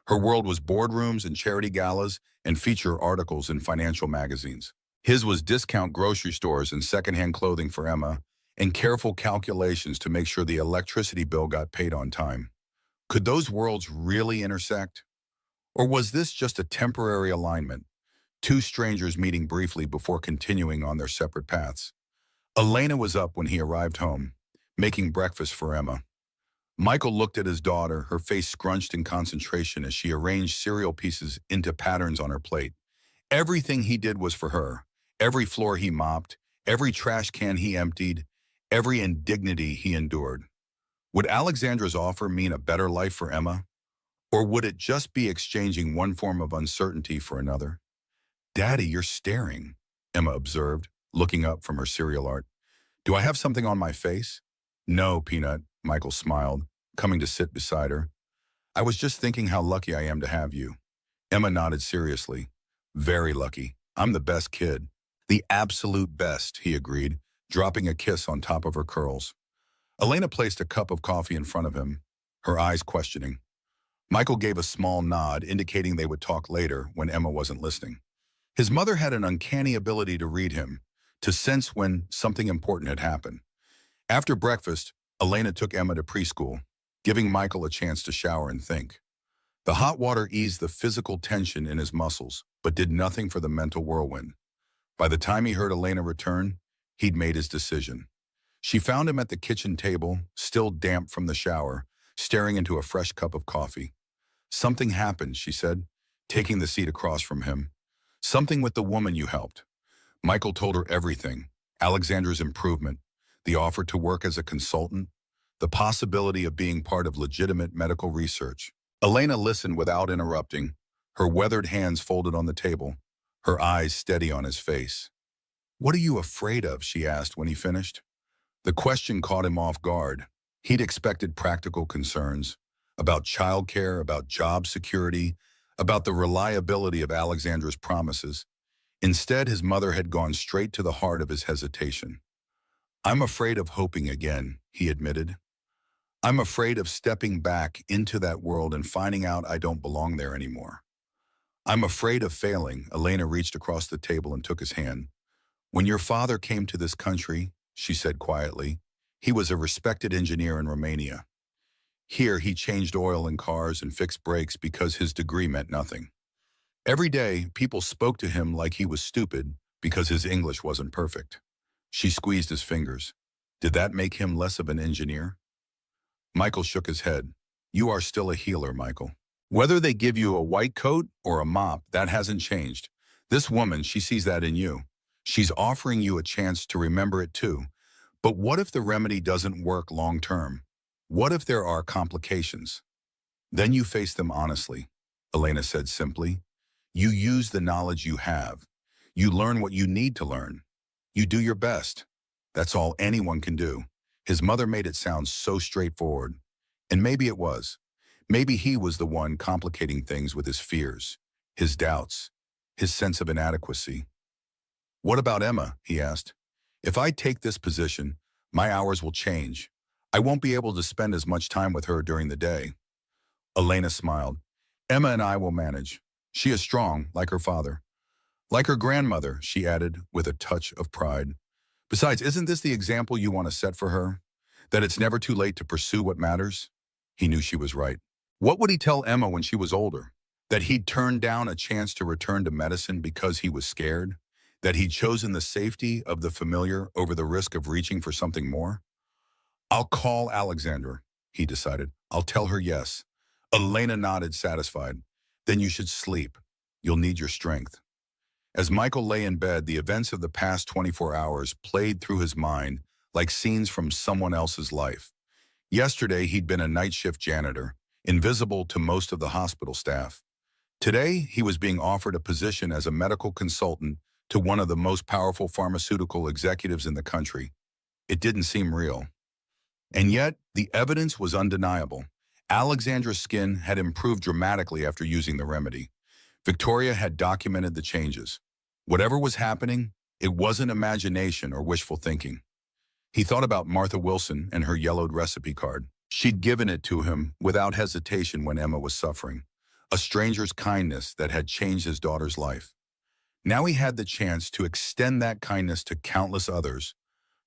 Her world was boardrooms and charity galas and feature articles in financial magazines. His was discount grocery stores and secondhand clothing for Emma, and careful calculations to make sure the electricity bill got paid on time. Could those worlds really intersect? Or was this just a temporary alignment, two strangers meeting briefly before continuing on their separate paths? Elena was up when he arrived home, making breakfast for Emma. Michael looked at his daughter, her face scrunched in concentration as she arranged cereal pieces into patterns on her plate. Everything he did was for her. Every floor he mopped, every trash can he emptied, every indignity he endured. Would Alexandra's offer mean a better life for Emma? Or would it just be exchanging one form of uncertainty for another? "Daddy, you're staring," Emma observed, looking up from her cereal art. "Do I have something on my face?" "No, Peanut," Michael smiled, coming to sit beside her. "I was just thinking how lucky I am to have you." Emma nodded seriously. "Very lucky. I'm the best kid." "The absolute best," he agreed, dropping a kiss on top of her curls. Elena placed a cup of coffee in front of him, her eyes questioning. Michael gave a small nod, indicating they would talk later when Emma wasn't listening. His mother had an uncanny ability to read him, to sense when something important had happened. After breakfast, Elena took Emma to preschool, giving Michael a chance to shower and think. The hot water eased the physical tension in his muscles, but did nothing for the mental whirlwind. By the time he heard Elena return, he'd made his decision. She found him at the kitchen table, still damp from the shower, staring into a fresh cup of coffee. "Something happened," she said, taking the seat across from him. "Something with the woman you helped." Michael told her everything: Alexandra's improvement, the offer to work as a consultant, the possibility of being part of legitimate medical research. Elena listened without interrupting, her weathered hands folded on the table, her eyes steady on his face. "What are you afraid of?" she asked when he finished. The question caught him off guard. He'd expected practical concerns about childcare, about job security, about the reliability of Alexandra's promises. Instead, his mother had gone straight to the heart of his hesitation. "I'm afraid of hoping again," he admitted. "I'm afraid of stepping back into that world and finding out I don't belong there anymore. I'm afraid of failing." Elena reached across the table and took his hand. "When your father came to this country," she said quietly, "he was a respected engineer in Romania. Here, he changed oil in cars and fixed brakes because his degree meant nothing. Every day, people spoke to him like he was stupid because his English wasn't perfect." She squeezed his fingers. "Did that make him less of an engineer?" Michael shook his head. "You are still a healer, Michael. Whether they give you a white coat or a mop, that hasn't changed. This woman, she sees that in you. She's offering you a chance to remember it too. But what if the remedy doesn't work long term? What if there are complications? Then you face them honestly," Elena said simply. "You use the knowledge you have. You learn what you need to learn. You do your best. That's all anyone can do." His mother made it sound so straightforward. And maybe it was. Maybe he was the one complicating things with his fears, his doubts, his sense of inadequacy. "What about Emma?" he asked. "If I take this position, my hours will change. I won't be able to spend as much time with her during the day." Elena smiled. "Emma and I will manage. She is strong, like her father. Like her grandmother," she added with a touch of pride. "Besides, isn't this the example you want to set for her? That it's never too late to pursue what matters?" He knew she was right. What would he tell Emma when she was older? That he'd turned down a chance to return to medicine because he was scared? That he'd chosen the safety of the familiar over the risk of reaching for something more? I'll call Alexandra, he decided. I'll tell her yes. Elena nodded, satisfied. Then you should sleep. You'll need your strength. As Michael lay in bed, the events of the past 24 hours played through his mind like scenes from someone else's life. Yesterday, he'd been a night shift janitor, invisible to most of the hospital staff. Today, he was being offered a position as a medical consultant to one of the most powerful pharmaceutical executives in the country. It didn't seem real. And yet, the evidence was undeniable. Alexandra's skin had improved dramatically after using the remedy. Victoria had documented the changes. Whatever was happening, it wasn't imagination or wishful thinking. He thought about Martha Wilson and her yellowed recipe card. She'd given it to him without hesitation when Emma was suffering, a stranger's kindness that had changed his daughter's life. Now he had the chance to extend that kindness to countless others,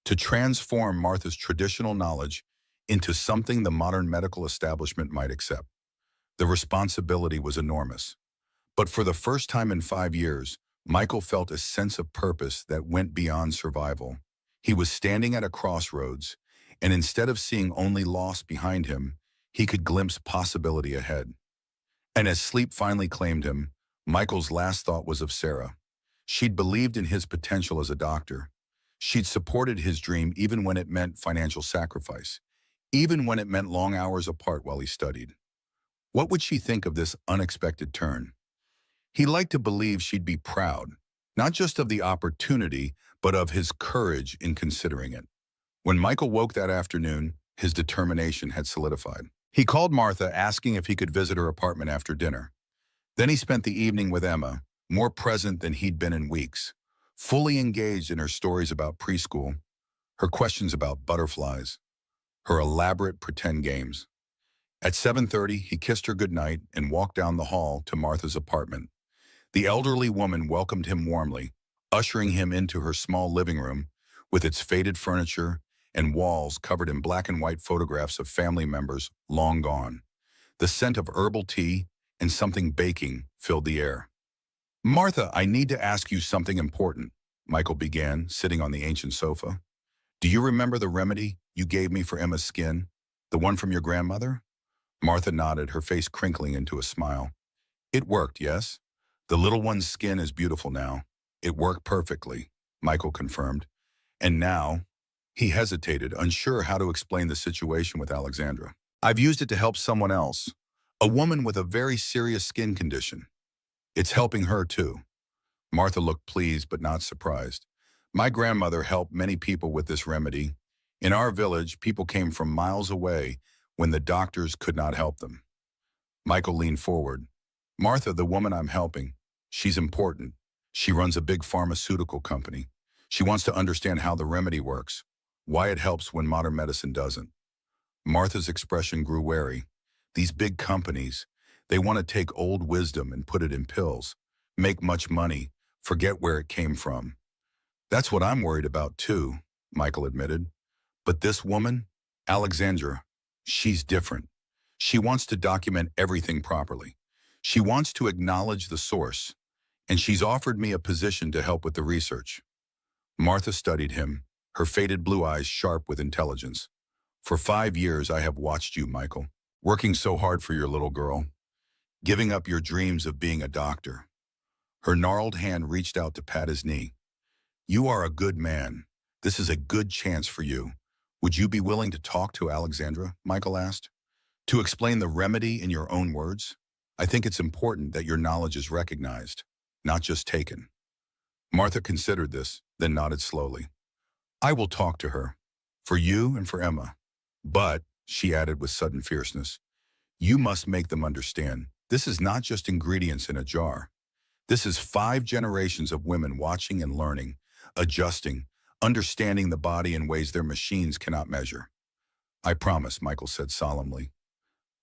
to transform Martha's traditional knowledge into something the modern medical establishment might accept. The responsibility was enormous. But for the first time in 5 years, Michael felt a sense of purpose that went beyond survival. He was standing at a crossroads, and instead of seeing only loss behind him, he could glimpse possibility ahead. And as sleep finally claimed him, Michael's last thought was of Sarah. She'd believed in his potential as a doctor. She'd supported his dream even when it meant financial sacrifice, even when it meant long hours apart while he studied. What would she think of this unexpected turn? He liked to believe she'd be proud, not just of the opportunity, but of his courage in considering it. When Michael woke that afternoon, his determination had solidified. He called Martha, asking if he could visit her apartment after dinner. Then he spent the evening with Emma, more present than he'd been in weeks, fully engaged in her stories about preschool, her questions about butterflies, her elaborate pretend games. At 7:30, he kissed her goodnight and walked down the hall to Martha's apartment. The elderly woman welcomed him warmly, ushering him into her small living room with its faded furniture and walls covered in black and white photographs of family members long gone. The scent of herbal tea and something baking filled the air. "Martha, I need to ask you something important," Michael began, sitting on the ancient sofa. "Do you remember the remedy you gave me for Emma's skin? The one from your grandmother?" Martha nodded, her face crinkling into a smile. "It worked, yes? The little one's skin is beautiful now. It worked perfectly," Michael confirmed. And now, he hesitated, unsure how to explain the situation with Alexandra. "I've used it to help someone else, a woman with a very serious skin condition. It's helping her too." Martha looked pleased but not surprised. "My grandmother helped many people with this remedy. In our village, people came from miles away when the doctors could not help them." Michael leaned forward. "Martha, the woman I'm helping, she's important. She runs a big pharmaceutical company. She wants to understand how the remedy works, why it helps when modern medicine doesn't." Martha's expression grew wary. These big companies, they want to take old wisdom and put it in pills, make much money, forget where it came from. "That's what I'm worried about too," Michael admitted. "But this woman, Alexandra, she's different. She wants to document everything properly. She wants to acknowledge the source, and she's offered me a position to help with the research." Martha studied him, her faded blue eyes sharp with intelligence. "For 5 years I have watched you, Michael, working so hard for your little girl, giving up your dreams of being a doctor." Her gnarled hand reached out to pat his knee. "You are a good man. This is a good chance for you. Would you be willing to talk to Alexandra?" Michael asked. "To explain the remedy in your own words? I think it's important that your knowledge is recognized, not just taken." Martha considered this, then nodded slowly. "I will talk to her, for you and for Emma. But," she added with sudden fierceness, "you must make them understand. This is not just ingredients in a jar. This is 5 generations of women watching and learning, adjusting, understanding the body in ways their machines cannot measure." "I promise," Michael said solemnly.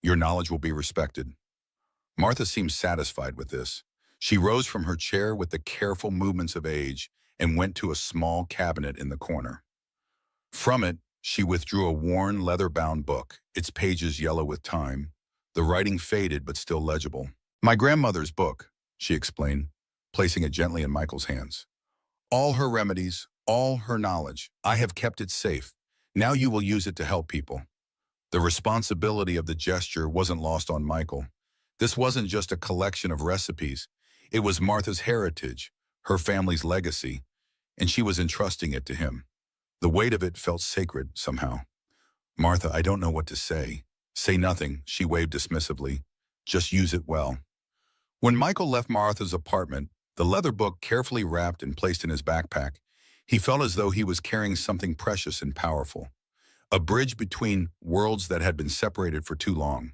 "Your knowledge will be respected." Martha seemed satisfied with this. She rose from her chair with the careful movements of age and went to a small cabinet in the corner. From it, She withdrew a worn, leather-bound book, its pages yellow with time, the writing faded but still legible. My grandmother's book, she explained, placing it gently in Michael's hands. All her remedies, all her knowledge. I have kept it safe. Now you will use it to help people. The responsibility of the gesture wasn't lost on Michael. This wasn't just a collection of recipes. It was Martha's heritage, her family's legacy, and she was entrusting it to him. The weight of it felt sacred somehow. Martha, I don't know what to say. Say nothing, she waved dismissively. Just use it well. When Michael left Martha's apartment, the leather book carefully wrapped and placed in his backpack, he felt as though he was carrying something precious and powerful. A bridge between worlds that had been separated for too long.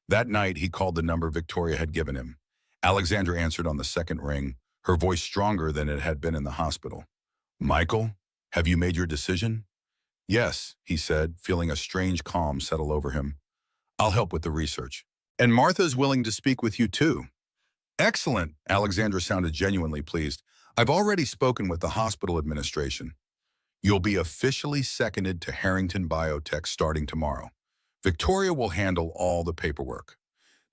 That night, he called the number Victoria had given him. Alexandra answered on the second ring, her voice stronger than it had been in the hospital. Michael, have you made your decision? Yes, he said, feeling a strange calm settle over him. I'll help with the research. And Martha's willing to speak with you too. Excellent, Alexandra sounded genuinely pleased. I've already spoken with the hospital administration. You'll be officially seconded to Harrington Biotech starting tomorrow. Victoria will handle all the paperwork.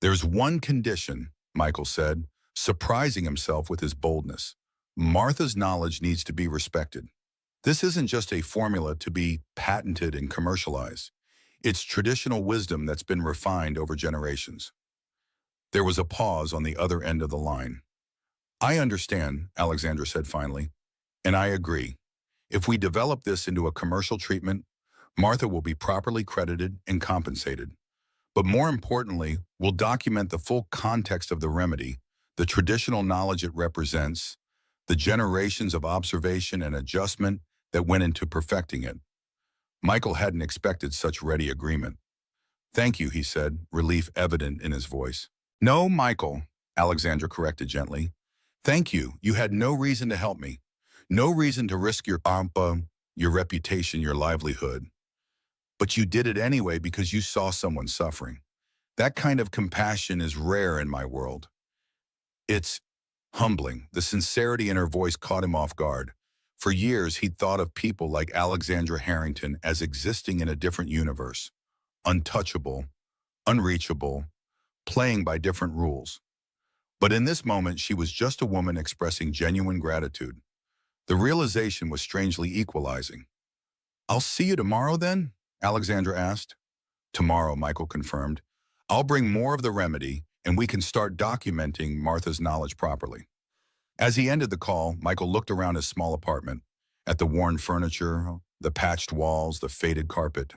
There's one condition, Michael said, surprising himself with his boldness. Martha's knowledge needs to be respected. This isn't just a formula to be patented and commercialized. It's traditional wisdom that's been refined over generations. There was a pause on the other end of the line. I understand, Alexandra said finally, and I agree. If we develop this into a commercial treatment, Martha will be properly credited and compensated. But more importantly, we'll document the full context of the remedy, the traditional knowledge it represents, the generations of observation and adjustment that went into perfecting it. Michael hadn't expected such ready agreement. Thank you, he said, relief evident in his voice. No, Michael, Alexandra corrected gently. Thank you. You had no reason to help me. No reason to risk your your reputation, your livelihood. But you did it anyway because you saw someone suffering. That kind of compassion is rare in my world. It's humbling. The sincerity in her voice caught him off guard. For years, he'd thought of people like Alexandra Harrington as existing in a different universe, untouchable, unreachable, playing by different rules. But in this moment, she was just a woman expressing genuine gratitude. The realization was strangely equalizing. I'll see you tomorrow then? Alexandra asked. Tomorrow, Michael confirmed. I'll bring more of the remedy, and we can start documenting Martha's knowledge properly. As he ended the call, Michael looked around his small apartment, at the worn furniture, the patched walls, the faded carpet.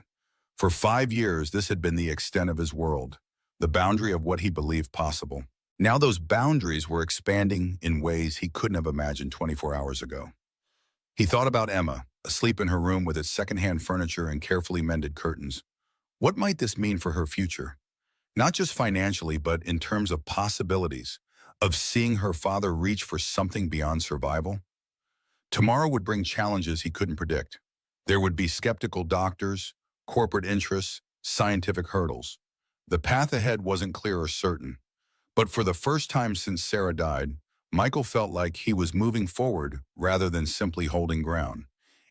For 5 years, this had been the extent of his world, the boundary of what he believed possible. Now those boundaries were expanding in ways he couldn't have imagined 24 hours ago. He thought about Emma, asleep in her room with its secondhand furniture and carefully mended curtains. What might this mean for her future? Not just financially, but in terms of possibilities, of seeing her father reach for something beyond survival? Tomorrow would bring challenges he couldn't predict. There would be skeptical doctors, corporate interests, scientific hurdles. The path ahead wasn't clear or certain. But for the first time since Sarah died, Michael felt like he was moving forward rather than simply holding ground.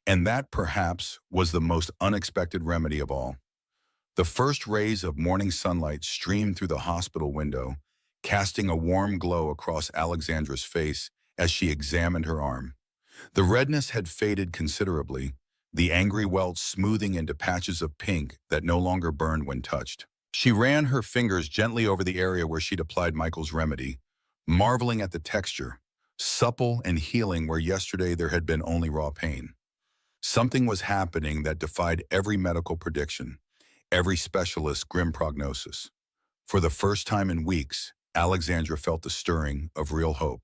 And that, perhaps, was the most unexpected remedy of all. The first rays of morning sunlight streamed through the hospital window, casting a warm glow across Alexandra's face as she examined her arm. The redness had faded considerably, the angry welts smoothing into patches of pink that no longer burned when touched. She ran her fingers gently over the area where she'd applied Michael's remedy, marveling at the texture, supple and healing where yesterday there had been only raw pain. Something was happening that defied every medical prediction, every specialist's grim prognosis. For the first time in weeks, Alexandra felt the stirring of real hope.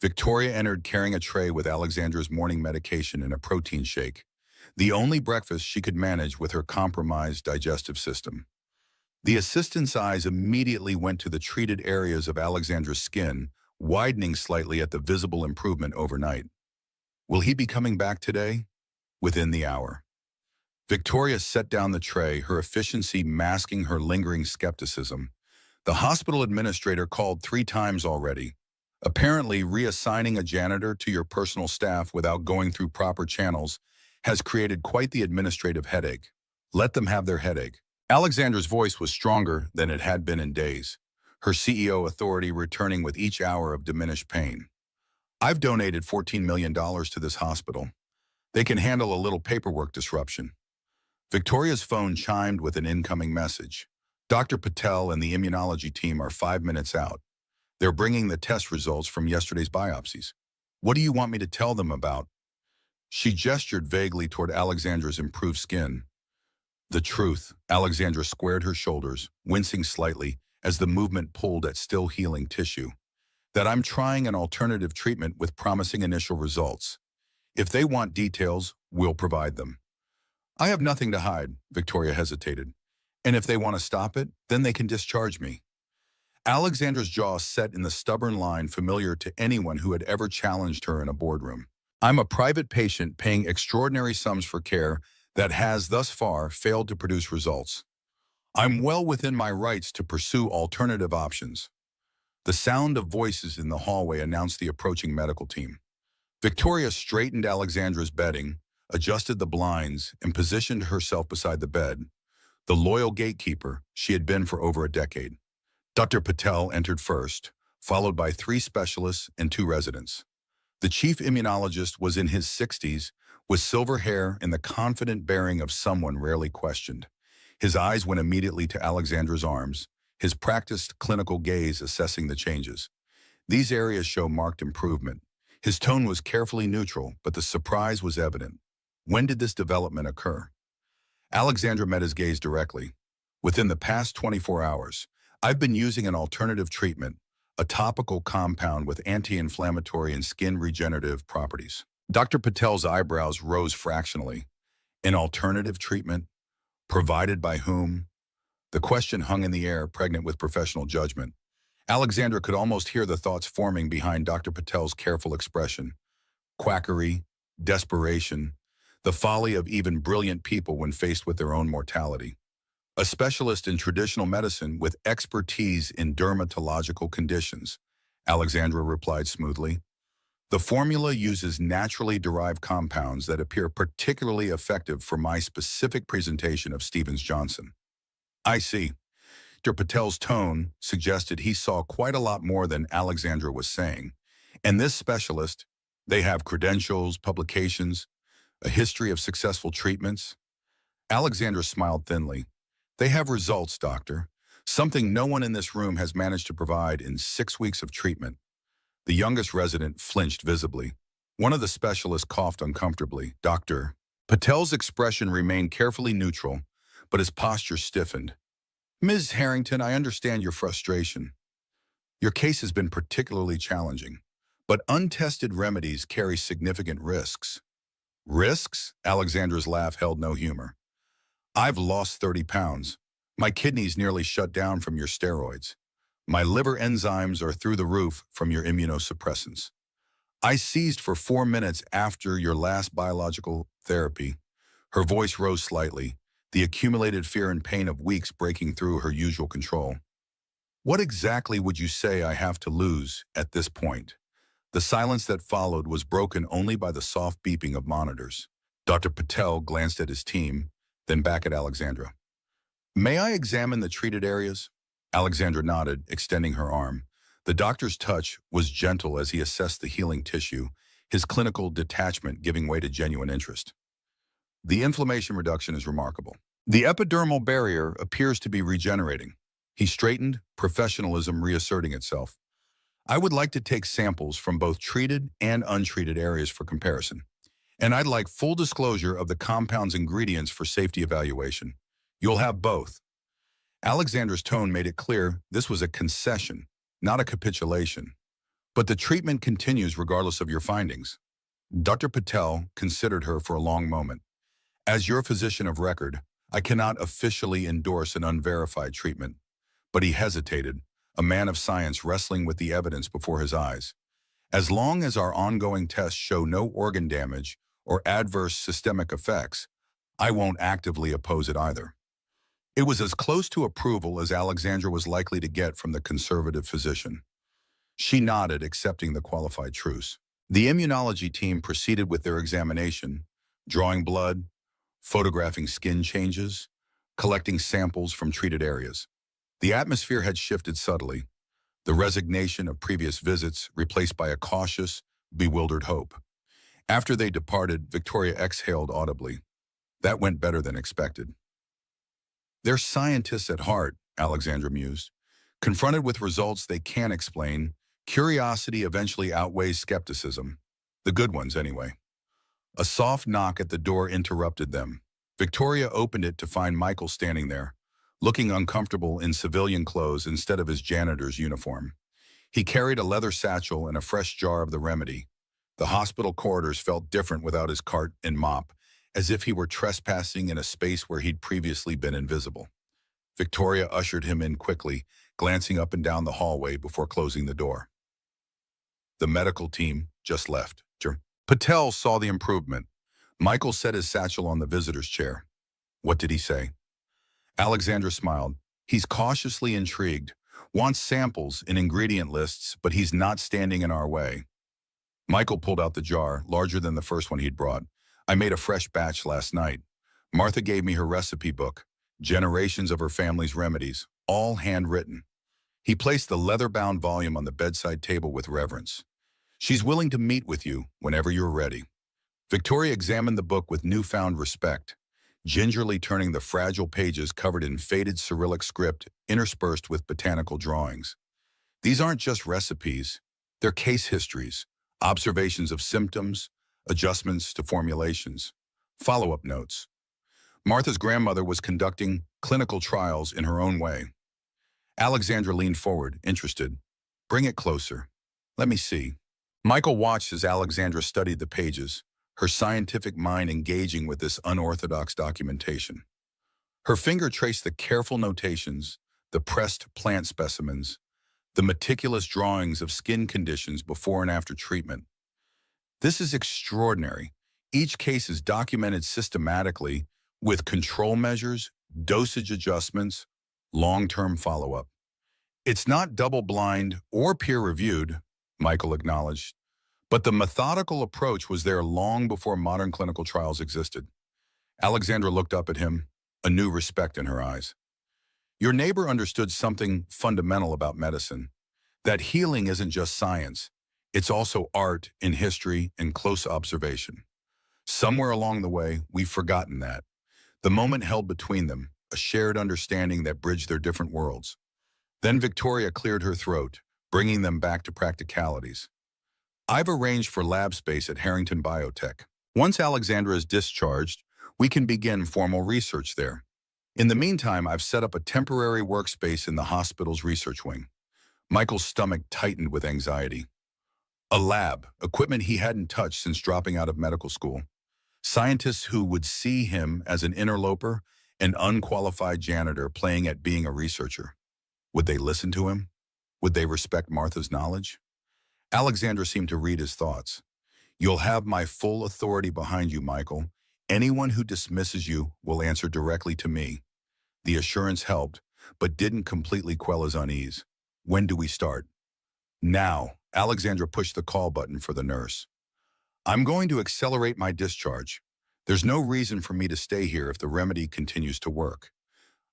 Victoria entered carrying a tray with Alexandra's morning medication and a protein shake, the only breakfast she could manage with her compromised digestive system. The assistant's eyes immediately went to the treated areas of Alexandra's skin, widening slightly at the visible improvement overnight. Will he be coming back today? Within the hour. Victoria set down the tray, her efficiency masking her lingering skepticism. The hospital administrator called 3 times already. Apparently, reassigning a janitor to your personal staff without going through proper channels has created quite the administrative headache. Let them have their headache. Alexandra's voice was stronger than it had been in days, her CEO authority returning with each hour of diminished pain. I've donated $14 million to this hospital. They can handle a little paperwork disruption. Victoria's phone chimed with an incoming message. Dr. Patel and the immunology team are 5 minutes out. They're bringing the test results from yesterday's biopsies. What do you want me to tell them about? She gestured vaguely toward Alexandra's improved skin. The truth. Alexandra squared her shoulders, wincing slightly as the movement pulled at still healing tissue. That I'm trying an alternative treatment with promising initial results. If they want details, we'll provide them. I have nothing to hide, Victoria hesitated. And if they want to stop it, then they can discharge me. Alexandra's jaw set in the stubborn line familiar to anyone who had ever challenged her in a boardroom. I'm a private patient paying extraordinary sums for care that has thus far failed to produce results. I'm well within my rights to pursue alternative options. The sound of voices in the hallway announced the approaching medical team. Victoria straightened Alexandra's bedding, adjusted the blinds, and positioned herself beside the bed, the loyal gatekeeper she had been for over a decade. Dr. Patel entered first, followed by 3 specialists and 2 residents. The chief immunologist was in his 60s, with silver hair and the confident bearing of someone rarely questioned. His eyes went immediately to Alexandra's arms, his practiced clinical gaze assessing the changes. These areas show marked improvement. His tone was carefully neutral, but the surprise was evident. When did this development occur? Alexandra met his gaze directly. Within the past 24 hours, I've been using an alternative treatment, a topical compound with anti-inflammatory and skin regenerative properties. Dr. Patel's eyebrows rose fractionally. An alternative treatment? Provided by whom? The question hung in the air, pregnant with professional judgment. Alexandra could almost hear the thoughts forming behind Dr. Patel's careful expression. Quackery, desperation, the folly of even brilliant people when faced with their own mortality. A specialist in traditional medicine with expertise in dermatological conditions, Alexandra replied smoothly. The formula uses naturally derived compounds that appear particularly effective for my specific presentation of Stevens-Johnson. I see. Dr. Patel's tone suggested he saw quite a lot more than Alexandra was saying. And this specialist, they have credentials, publications, a history of successful treatments. Alexandra smiled thinly. They have results, doctor. Something no one in this room has managed to provide in 6 weeks of treatment. The youngest resident flinched visibly. One of the specialists coughed uncomfortably. Dr. Patel's expression remained carefully neutral, but his posture stiffened. Ms. Harrington, I understand your frustration. Your case has been particularly challenging, but untested remedies carry significant risks. Risks? Alexandra's laugh held no humor. I've lost 30 pounds. My kidneys nearly shut down from your steroids. My liver enzymes are through the roof from your immunosuppressants. I seized for 4 minutes after your last biological therapy. Her voice rose slightly, the accumulated fear and pain of weeks breaking through her usual control. What exactly would you say I have to lose at this point? The silence that followed was broken only by the soft beeping of monitors. Dr. Patel glanced at his team, then back at Alexandra. May I examine the treated areas? Alexandra nodded, extending her arm. The doctor's touch was gentle as he assessed the healing tissue, his clinical detachment giving way to genuine interest. The inflammation reduction is remarkable. The epidermal barrier appears to be regenerating. He straightened, professionalism reasserting itself. I would like to take samples from both treated and untreated areas for comparison. And I'd like full disclosure of the compound's ingredients for safety evaluation. You'll have both. Alexandra's tone made it clear this was a concession, not a capitulation. But the treatment continues regardless of your findings. Dr. Patel considered her for a long moment. As your physician of record, I cannot officially endorse an unverified treatment. But he hesitated, a man of science wrestling with the evidence before his eyes. As long as our ongoing tests show no organ damage or adverse systemic effects, I won't actively oppose it either. It was as close to approval as Alexandra was likely to get from the conservative physician. She nodded, accepting the qualified truce. The immunology team proceeded with their examination, drawing blood, photographing skin changes, collecting samples from treated areas. The atmosphere had shifted subtly, the resignation of previous visits replaced by a cautious, bewildered hope. After they departed, Victoria exhaled audibly. That went better than expected. They're scientists at heart, Alexandra mused. Confronted with results they can't explain, curiosity eventually outweighs skepticism. The good ones, anyway. A soft knock at the door interrupted them. Victoria opened it to find Michael standing there, looking uncomfortable in civilian clothes instead of his janitor's uniform. He carried a leather satchel and a fresh jar of the remedy. The hospital corridors felt different without his cart and mop, as if he were trespassing in a space where he'd previously been invisible. Victoria ushered him in quickly, glancing up and down the hallway before closing the door. The medical team just left. Patel saw the improvement. Michael set his satchel on the visitor's chair. What did he say? Alexandra smiled. He's cautiously intrigued, wants samples and ingredient lists, but he's not standing in our way. Michael pulled out the jar, larger than the first one he'd brought. I made a fresh batch last night. Martha gave me her recipe book, generations of her family's remedies, all handwritten. He placed the leather-bound volume on the bedside table with reverence. She's willing to meet with you whenever you're ready. Victoria examined the book with newfound respect, gingerly turning the fragile pages covered in faded Cyrillic script interspersed with botanical drawings. These aren't just recipes, they're case histories, observations of symptoms, adjustments to formulations, follow-up notes. Martha's grandmother was conducting clinical trials in her own way. Alexandra leaned forward, interested. Bring it closer. Let me see. Michael watched as Alexandra studied the pages, her scientific mind engaging with this unorthodox documentation. Her finger traced the careful notations, the pressed plant specimens, the meticulous drawings of skin conditions before and after treatment. This is extraordinary. Each case is documented systematically with control measures, dosage adjustments, long-term follow-up. It's not double-blind or peer-reviewed, Michael acknowledged, but the methodical approach was there long before modern clinical trials existed. Alexandra looked up at him, a new respect in her eyes. Your neighbor understood something fundamental about medicine, that healing isn't just science, it's also art and history and close observation. Somewhere along the way, we've forgotten that. The moment held between them, a shared understanding that bridged their different worlds. Then Victoria cleared her throat, bringing them back to practicalities. I've arranged for lab space at Harrington Biotech. Once Alexandra is discharged, we can begin formal research there. In the meantime, I've set up a temporary workspace in the hospital's research wing. Michael's stomach tightened with anxiety. A lab, equipment he hadn't touched since dropping out of medical school. Scientists who would see him as an interloper, an unqualified janitor playing at being a researcher. Would they listen to him? Would they respect Martha's knowledge? Alexandra seemed to read his thoughts. You'll have my full authority behind you, Michael. Anyone who dismisses you will answer directly to me. The assurance helped, but didn't completely quell his unease. When do we start? Now. Alexandra pushed the call button for the nurse. I'm going to accelerate my discharge. There's no reason for me to stay here if the remedy continues to work.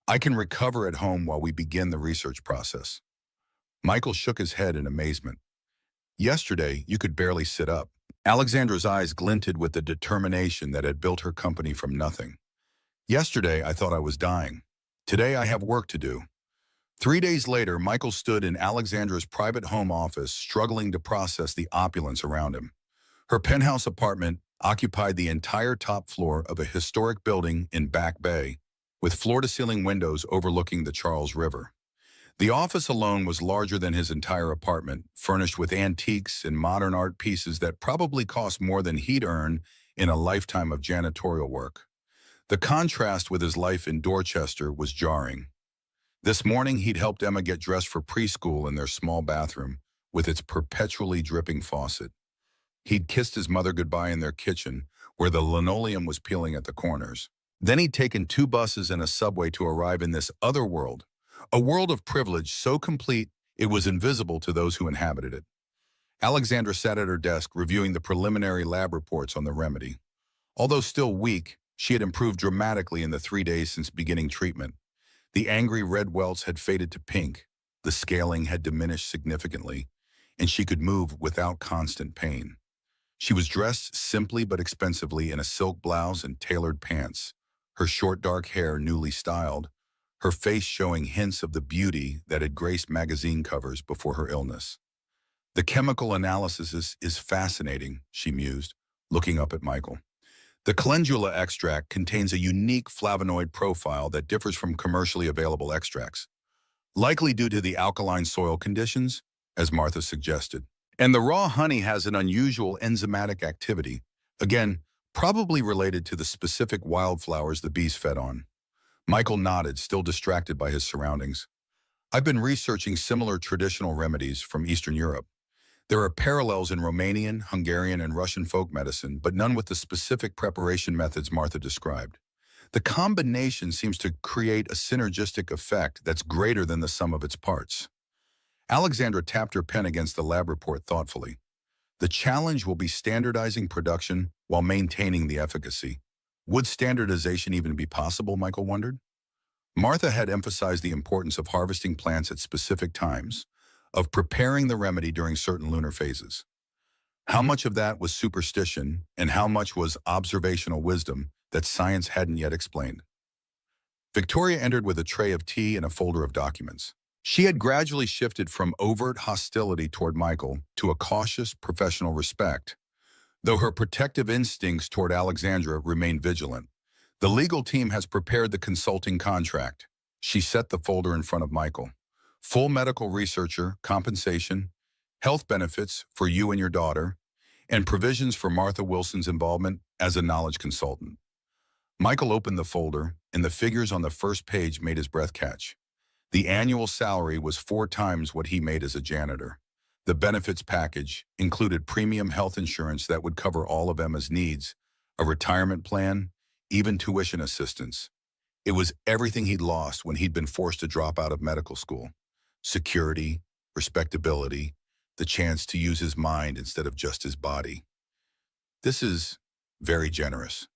I can recover at home while we begin the research process. Michael shook his head in amazement. Yesterday, you could barely sit up. Alexandra's eyes glinted with the determination that had built her company from nothing. Yesterday, I thought I was dying. Today, I have work to do. 3 days later, Michael stood in Alexandra's private home office, struggling to process the opulence around him. Her penthouse apartment occupied the entire top floor of a historic building in Back Bay, with floor-to-ceiling windows overlooking the Charles River. The office alone was larger than his entire apartment, furnished with antiques and modern art pieces that probably cost more than he'd earn in a lifetime of janitorial work. The contrast with his life in Dorchester was jarring. This morning, he'd helped Emma get dressed for preschool in their small bathroom, with its perpetually dripping faucet. He'd kissed his mother goodbye in their kitchen, where the linoleum was peeling at the corners. Then he'd taken 2 buses and a subway to arrive in this other world, a world of privilege so complete it was invisible to those who inhabited it. Alexandra sat at her desk reviewing the preliminary lab reports on the remedy. Although still weak, she had improved dramatically in the 3 days since beginning treatment. The angry red welts had faded to pink, the scaling had diminished significantly, and she could move without constant pain. She was dressed simply but expensively in a silk blouse and tailored pants, her short dark hair newly styled, her face showing hints of the beauty that had graced magazine covers before her illness. The chemical analysis is fascinating, she mused, looking up at Michael. The calendula extract contains a unique flavonoid profile that differs from commercially available extracts, likely due to the alkaline soil conditions, as Martha suggested. And the raw honey has an unusual enzymatic activity, again, probably related to the specific wildflowers the bees fed on. Michael nodded, still distracted by his surroundings. I've been researching similar traditional remedies from Eastern Europe. There are parallels in Romanian, Hungarian, and Russian folk medicine, but none with the specific preparation methods Martha described. The combination seems to create a synergistic effect that's greater than the sum of its parts. Alexandra tapped her pen against the lab report thoughtfully. The challenge will be standardizing production while maintaining the efficacy. Would standardization even be possible, Michael wondered? Martha had emphasized the importance of harvesting plants at specific times, of preparing the remedy during certain lunar phases. How much of that was superstition and how much was observational wisdom that science hadn't yet explained? Victoria entered with a tray of tea and a folder of documents. She had gradually shifted from overt hostility toward Michael to a cautious, professional respect, though her protective instincts toward Alexandra remained vigilant. The legal team has prepared the consulting contract. She set the folder in front of Michael. Full medical researcher, compensation, health benefits for you and your daughter, and provisions for Martha Wilson's involvement as a knowledge consultant. Michael opened the folder, and the figures on the first page made his breath catch. The annual salary was 4 times what he made as a janitor. The benefits package included premium health insurance that would cover all of Emma's needs, a retirement plan, even tuition assistance. It was everything he'd lost when he'd been forced to drop out of medical school. Security, respectability, the chance to use his mind instead of just his body. This is very generous.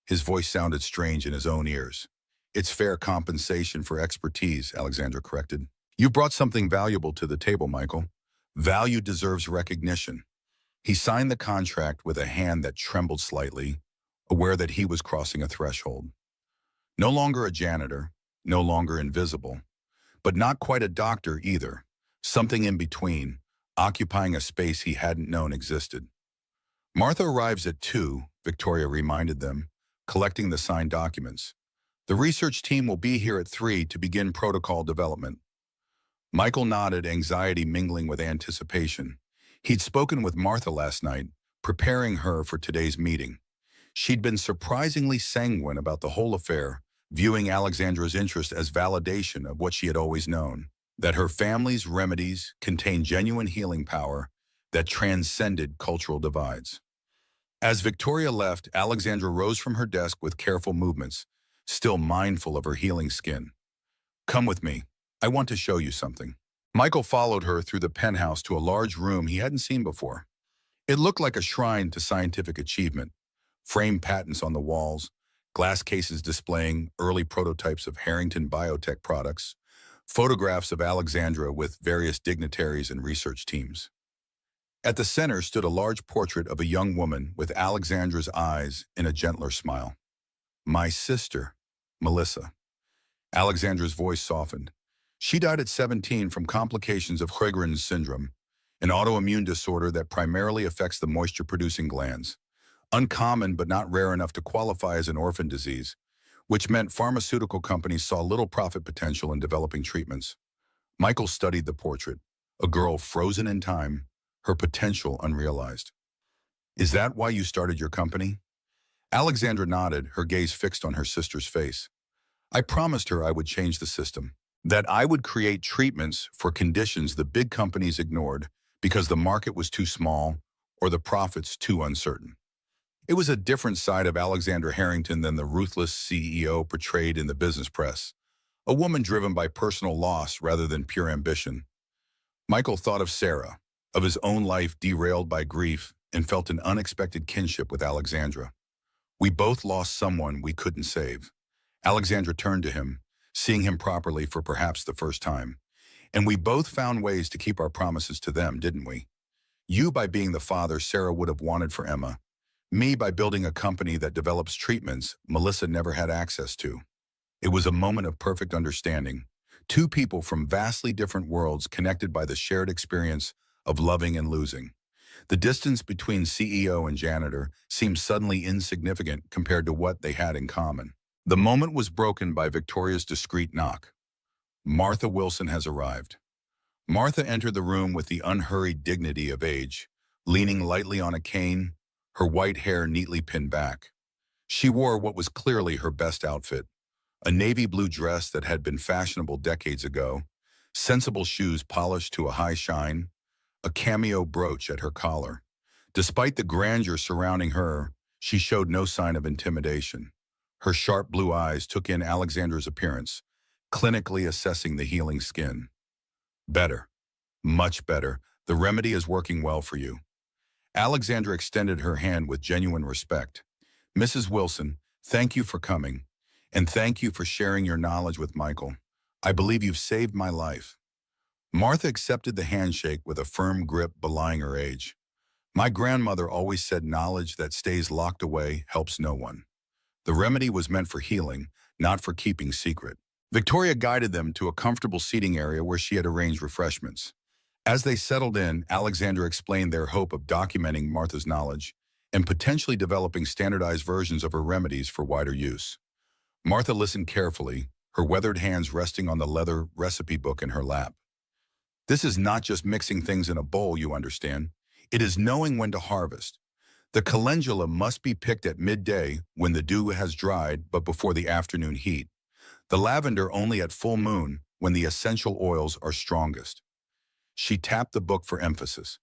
His voice sounded strange in his own ears. It's fair compensation for expertise, Alexandra corrected. You brought something valuable to the table, Michael. Value deserves recognition. He signed the contract with a hand that trembled slightly, aware that he was crossing a threshold. No longer a janitor, no longer invisible, but not quite a doctor either, something in between, occupying a space he hadn't known existed. Martha arrives at 2, Victoria reminded them, collecting the signed documents. The research team will be here at 3 to begin protocol development. Michael nodded, anxiety mingling with anticipation. He'd spoken with Martha last night, preparing her for today's meeting. She'd been surprisingly sanguine about the whole affair, viewing Alexandra's interest as validation of what she had always known, that her family's remedies contained genuine healing power that transcended cultural divides. As Victoria left, Alexandra rose from her desk with careful movements, still mindful of her healing skin. Come with me. I want to show you something. Michael followed her through the penthouse to a large room he hadn't seen before. It looked like a shrine to scientific achievement. Framed patents on the walls, glass cases displaying early prototypes of Harrington biotech products, photographs of Alexandra with various dignitaries and research teams. At the center stood a large portrait of a young woman with Alexandra's eyes in a gentler smile. My sister, Melissa. Alexandra's voice softened. She died at 17 from complications of Sjögren's syndrome, an autoimmune disorder that primarily affects the moisture-producing glands. Uncommon but not rare enough to qualify as an orphan disease, which meant pharmaceutical companies saw little profit potential in developing treatments. Michael studied the portrait, a girl frozen in time, her potential unrealized. Is that why you started your company? Alexandra nodded, her gaze fixed on her sister's face. I promised her I would change the system, that I would create treatments for conditions the big companies ignored because the market was too small or the profits too uncertain. It was a different side of Alexandra Harrington than the ruthless CEO portrayed in the business press, a woman driven by personal loss rather than pure ambition. Michael thought of Sarah, of his own life derailed by grief, and felt an unexpected kinship with Alexandra. We both lost someone we couldn't save. Alexandra turned to him, seeing him properly for perhaps the first time. And we both found ways to keep our promises to them, didn't we? You by being the father Sarah would have wanted for Emma. Me by building a company that develops treatments Melissa never had access to. It was a moment of perfect understanding. Two people from vastly different worlds connected by the shared experience of loving and losing. The distance between CEO and janitor seemed suddenly insignificant compared to what they had in common. The moment was broken by Victoria's discreet knock. Martha Wilson has arrived. Martha entered the room with the unhurried dignity of age, leaning lightly on a cane, her white hair neatly pinned back. She wore what was clearly her best outfit, a navy blue dress that had been fashionable decades ago, sensible shoes polished to a high shine, a cameo brooch at her collar. Despite the grandeur surrounding her, she showed no sign of intimidation. Her sharp blue eyes took in Alexandra's appearance, clinically assessing the healing skin. Better. Much better. The remedy is working well for you. Alexandra extended her hand with genuine respect. Mrs. Wilson, thank you for coming, and thank you for sharing your knowledge with Michael. I believe you've saved my life. Martha accepted the handshake with a firm grip belying her age. My grandmother always said knowledge that stays locked away helps no one. The remedy was meant for healing, not for keeping secret. Victoria guided them to a comfortable seating area where she had arranged refreshments. As they settled in, Alexandra explained their hope of documenting Martha's knowledge and potentially developing standardized versions of her remedies for wider use. Martha listened carefully, her weathered hands resting on the leather recipe book in her lap. This is not just mixing things in a bowl, you understand. It is knowing when to harvest. The calendula must be picked at midday when the dew has dried but before the afternoon heat. The lavender only at full moon when the essential oils are strongest. She tapped the book for emphasis.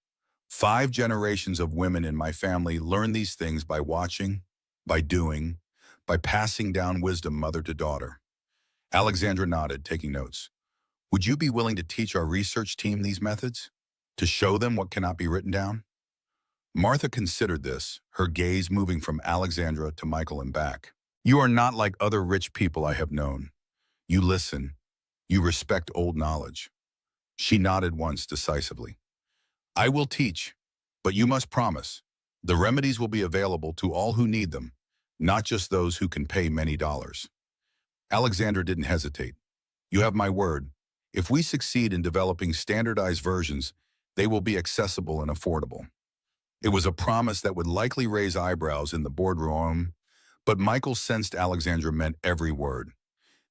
5 generations of women in my family learned these things by watching, by doing, by passing down wisdom mother to daughter. Alexandra nodded, taking notes. Would you be willing to teach our research team these methods? To show them what cannot be written down? Martha considered this, her gaze moving from Alexandra to Michael and back. You are not like other rich people I have known. You listen. You respect old knowledge. She nodded once decisively. I will teach, but you must promise. The remedies will be available to all who need them, not just those who can pay many dollars. Alexandra didn't hesitate. You have my word. If we succeed in developing standardized versions, they will be accessible and affordable. It was a promise that would likely raise eyebrows in the boardroom, but Michael sensed Alexandra meant every word.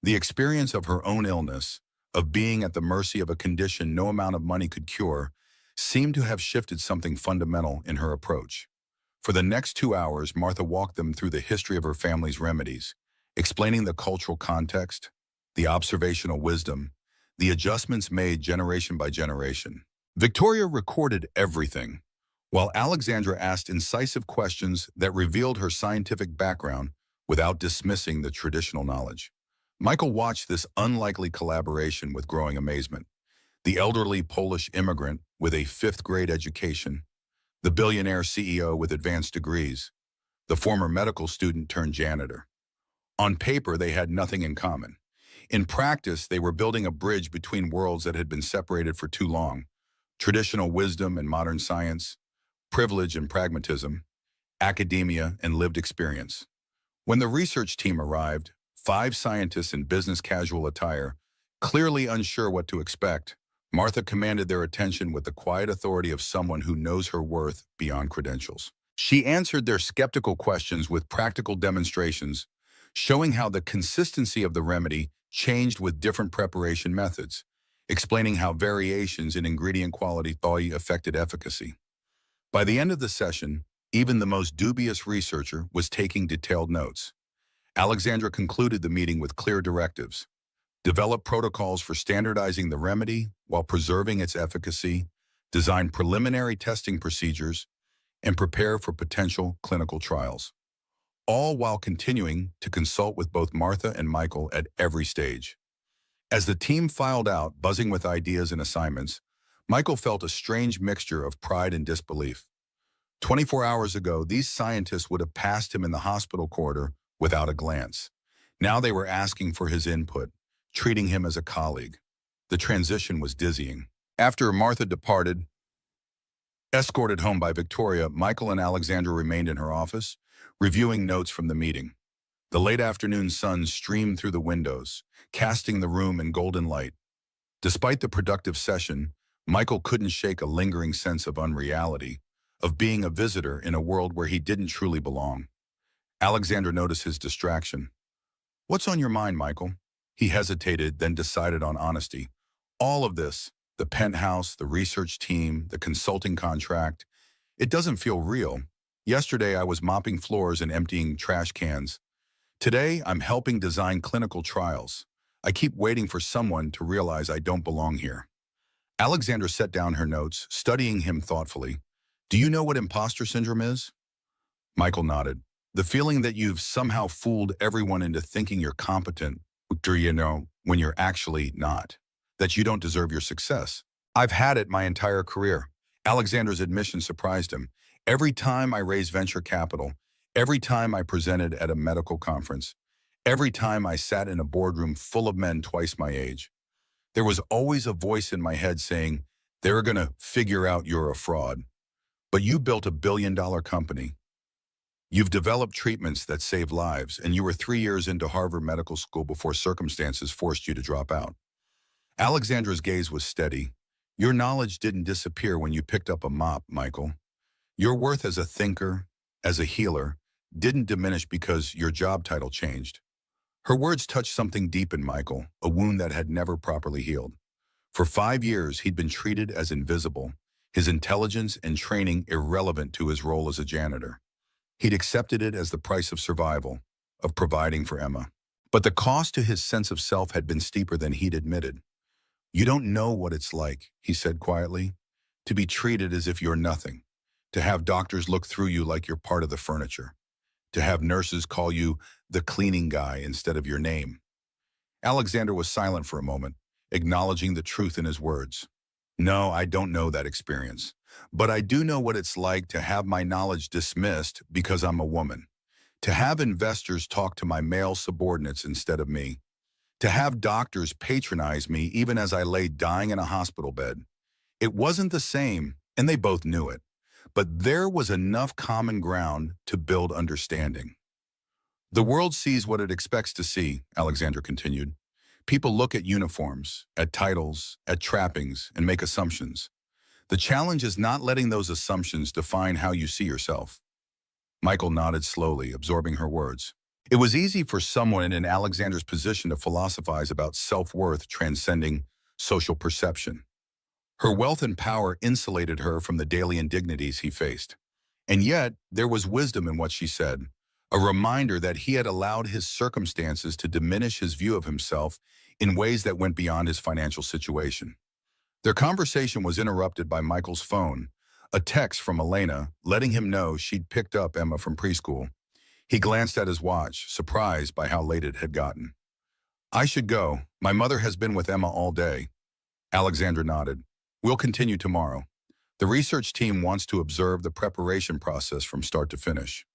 The experience of her own illness, of being at the mercy of a condition no amount of money could cure, seemed to have shifted something fundamental in her approach. For the next 2 hours, Martha walked them through the history of her family's remedies, explaining the cultural context, the observational wisdom, the adjustments made generation by generation. Victoria recorded everything, while Alexandra asked incisive questions that revealed her scientific background without dismissing the traditional knowledge. Michael watched this unlikely collaboration with growing amazement. The elderly Polish immigrant with a 5th-grade education, the billionaire CEO with advanced degrees, the former medical student turned janitor. On paper, they had nothing in common. In practice, they were building a bridge between worlds that had been separated for too long. Traditional wisdom and modern science, privilege and pragmatism, academia and lived experience. When the research team arrived, 5 scientists in business casual attire, clearly unsure what to expect, Martha commanded their attention with the quiet authority of someone who knows her worth beyond credentials. She answered their skeptical questions with practical demonstrations, showing how the consistency of the remedy changed with different preparation methods, explaining how variations in ingredient quality affected efficacy. By the end of the session, even the most dubious researcher was taking detailed notes. Alexandra concluded the meeting with clear directives. Develop protocols for standardizing the remedy while preserving its efficacy, design preliminary testing procedures, and prepare for potential clinical trials, all while continuing to consult with both Martha and Michael at every stage. As the team filed out, buzzing with ideas and assignments, Michael felt a strange mixture of pride and disbelief. 24 hours ago, these scientists would have passed him in the hospital corridor without a glance. Now they were asking for his input, treating him as a colleague. The transition was dizzying. After Martha departed, escorted home by Victoria, Michael and Alexandra remained in her office, reviewing notes from the meeting. The late afternoon sun streamed through the windows, casting the room in golden light. Despite the productive session, Michael couldn't shake a lingering sense of unreality, of being a visitor in a world where he didn't truly belong. Alexandra noticed his distraction. "What's on your mind, Michael?" He hesitated, then decided on honesty. "All of this, the penthouse, the research team, the consulting contract, it doesn't feel real. Yesterday, I was mopping floors and emptying trash cans. Today, I'm helping design clinical trials. I keep waiting for someone to realize I don't belong here." Alexandra set down her notes, studying him thoughtfully. "Do you know what imposter syndrome is?" Michael nodded. "The feeling that you've somehow fooled everyone into thinking you're competent, when you're actually not. That you don't deserve your success. I've had it my entire career." Alexandra's admission surprised him. "Every time I raised venture capital, every time I presented at a medical conference, every time I sat in a boardroom full of men twice my age, there was always a voice in my head saying, they're going to figure out you're a fraud. But you built a billion-dollar company. You've developed treatments that save lives, and you were 3 years into Harvard Medical School before circumstances forced you to drop out." Alexandra's gaze was steady. "Your knowledge didn't disappear when you picked up a mop, Michael. Your worth as a thinker, as a healer, didn't diminish because your job title changed." Her words touched something deep in Michael, a wound that had never properly healed. For 5 years, he'd been treated as invisible, his intelligence and training irrelevant to his role as a janitor. He'd accepted it as the price of survival, of providing for Emma. But the cost to his sense of self had been steeper than he'd admitted. "You don't know what it's like," he said quietly, "to be treated as if you're nothing, to have doctors look through you like you're part of the furniture, to have nurses call you the cleaning guy instead of your name." Alexander was silent for a moment, acknowledging the truth in his words. "No, I don't know that experience. But I do know what it's like to have my knowledge dismissed because I'm a woman, to have investors talk to my male subordinates instead of me, to have doctors patronize me even as I lay dying in a hospital bed. It wasn't the same, and they both knew it. But there was enough common ground to build understanding." "The world sees what it expects to see," Alexander continued. "People look at uniforms, at titles, at trappings, and make assumptions. The challenge is not letting those assumptions define how you see yourself." Michael nodded slowly, absorbing her words. It was easy for someone in Alexander's position to philosophize about self-worth transcending social perception. Her wealth and power insulated her from the daily indignities he faced. And yet, there was wisdom in what she said, a reminder that he had allowed his circumstances to diminish his view of himself in ways that went beyond his financial situation. Their conversation was interrupted by Michael's phone, a text from Elena letting him know she'd picked up Emma from preschool. He glanced at his watch, surprised by how late it had gotten. "I should go. My mother has been with Emma all day." Alexandra nodded. "We'll continue tomorrow. The research team wants to observe the preparation process from start to finish."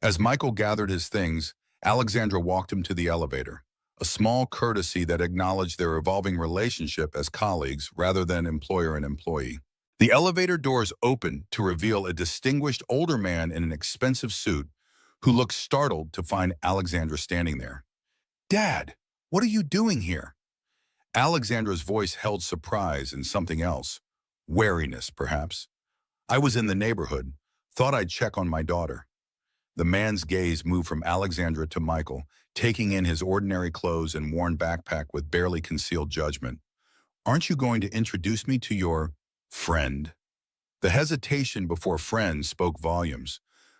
As Michael gathered his things, Alexandra walked him to the elevator, a small courtesy that acknowledged their evolving relationship as colleagues rather than employer and employee. The elevator doors opened to reveal a distinguished older man in an expensive suit who looked startled to find Alexandra standing there. "Dad, what are you doing here?" Alexandra's voice held surprise and something else. Wariness, perhaps. "I was in the neighborhood. Thought I'd check on my daughter." The man's gaze moved from Alexandra to Michael, taking in his ordinary clothes and worn backpack with barely concealed judgment. "Aren't you going to introduce me to your friend?" The hesitation before friend spoke volumes.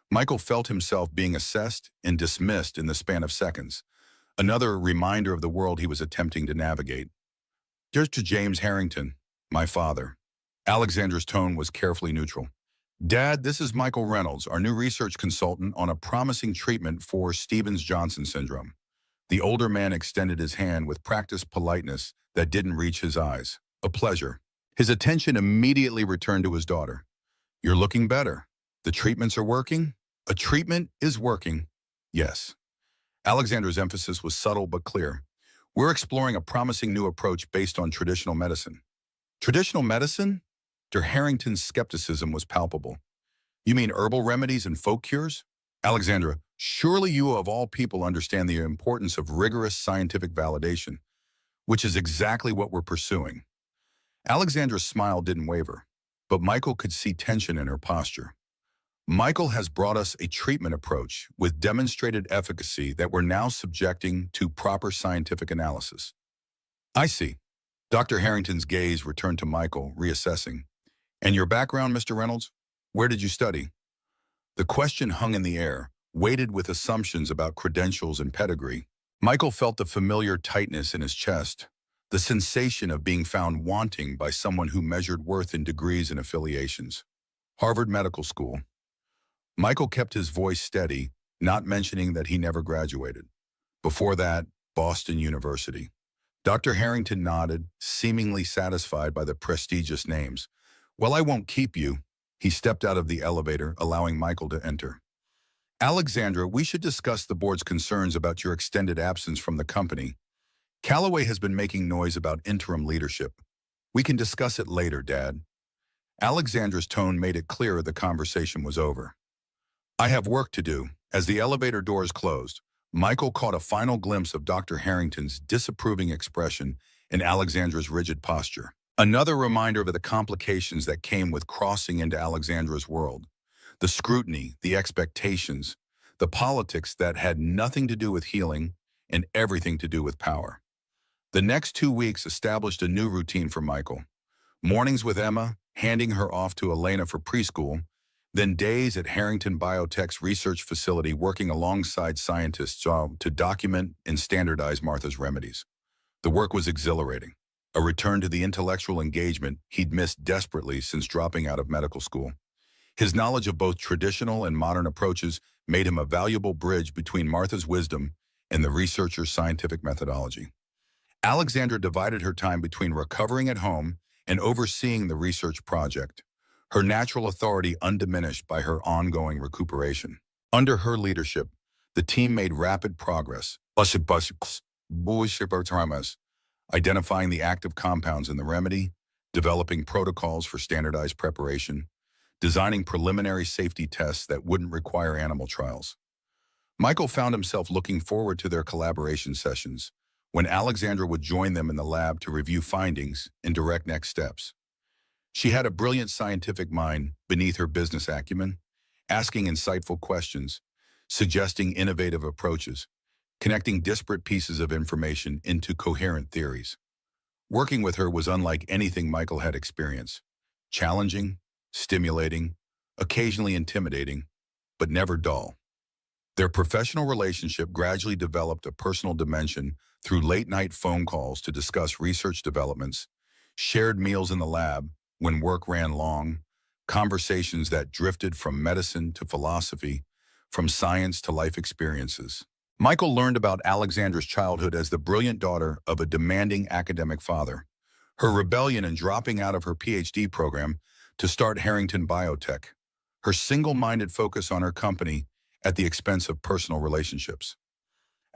Michael felt himself being assessed and dismissed in the span of seconds, another reminder of the world he was attempting to navigate. "Just to James Harrington, my father." Alexandra's tone was carefully neutral. "Dad, this is Michael Reynolds, our new research consultant on a promising treatment for Stevens-Johnson syndrome." The older man extended his hand with practiced politeness that didn't reach his eyes. "A pleasure." His attention immediately returned to his daughter. "You're looking better." The treatments are working? A treatment is working. Yes. Alexandra's emphasis was subtle but clear. We're exploring a promising new approach based on traditional medicine. Traditional medicine? Der Harrington's skepticism was palpable. You mean herbal remedies and folk cures? Alexandra, surely you of all people understand the importance of rigorous scientific validation, which is exactly what we're pursuing. Alexandra's smile didn't waver, but Michael could see tension in her posture. Michael has brought us a treatment approach with demonstrated efficacy that we're now subjecting to proper scientific analysis. I see. Dr. Harrington's gaze returned to Michael, reassessing. And your background, Mr. Reynolds? Where did you study? The question hung in the air, weighted with assumptions about credentials and pedigree. Michael felt the familiar tightness in his chest, the sensation of being found wanting by someone who measured worth in degrees and affiliations. Harvard Medical School. Michael kept his voice steady, not mentioning that he never graduated. Before that, Boston University. Dr. Harrington nodded, seemingly satisfied by the prestigious names. Well, I won't keep you. He stepped out of the elevator, allowing Michael to enter. Alexandra, we should discuss the board's concerns about your extended absence from the company. Callaway has been making noise about interim leadership. We can discuss it later, Dad. Alexandra's tone made it clear the conversation was over. I have work to do. As the elevator doors closed, Michael caught a final glimpse of Dr. Harrington's disapproving expression and Alexandra's rigid posture. Another reminder of the complications that came with crossing into Alexandra's world. The scrutiny, the expectations, the politics that had nothing to do with healing and everything to do with power. The next 2 weeks established a new routine for Michael. Mornings with Emma, handing her off to Elena for preschool, then days at Harrington Biotech's research facility working alongside scientists to document and standardize Martha's remedies. The work was exhilarating, a return to the intellectual engagement he'd missed desperately since dropping out of medical school. His knowledge of both traditional and modern approaches made him a valuable bridge between Martha's wisdom and the researcher's scientific methodology. Alexandra divided her time between recovering at home and overseeing the research project, her natural authority undiminished by her ongoing recuperation. Under her leadership, the team made rapid progress, identifying the active compounds in the remedy, developing protocols for standardized preparation, designing preliminary safety tests that wouldn't require animal trials. Michael found himself looking forward to their collaboration sessions, when Alexandra would join them in the lab to review findings and direct next steps. She had a brilliant scientific mind beneath her business acumen, asking insightful questions, suggesting innovative approaches, connecting disparate pieces of information into coherent theories. Working with her was unlike anything Michael had experienced. Challenging, stimulating, occasionally intimidating, but never dull. Their professional relationship gradually developed a personal dimension through late-night phone calls to discuss research developments, shared meals in the lab when work ran long, conversations that drifted from medicine to philosophy, from science to life experiences. Michael learned about Alexandra's childhood as the brilliant daughter of a demanding academic father, her rebellion in dropping out of her PhD program to start Harrington Biotech, her single-minded focus on her company at the expense of personal relationships.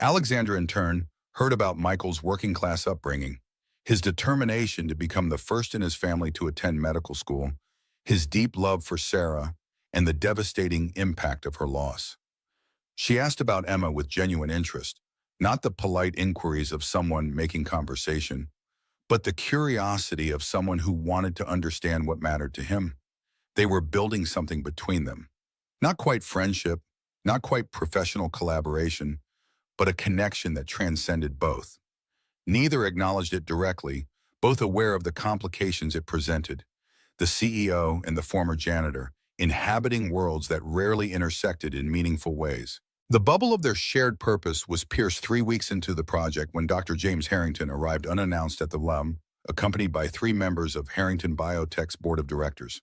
Alexandra, in turn, heard about Michael's working-class upbringing, his determination to become the first in his family to attend medical school, his deep love for Sarah, and the devastating impact of her loss. She asked about Emma with genuine interest, not the polite inquiries of someone making conversation, but the curiosity of someone who wanted to understand what mattered to him. They were building something between them. Not quite friendship, not quite professional collaboration, but a connection that transcended both. Neither acknowledged it directly, both aware of the complications it presented. The CEO and the former janitor, inhabiting worlds that rarely intersected in meaningful ways. The bubble of their shared purpose was pierced 3 weeks into the project when Dr. James Harrington arrived unannounced at the lab, accompanied by 3 members of Harrington Biotech's board of directors.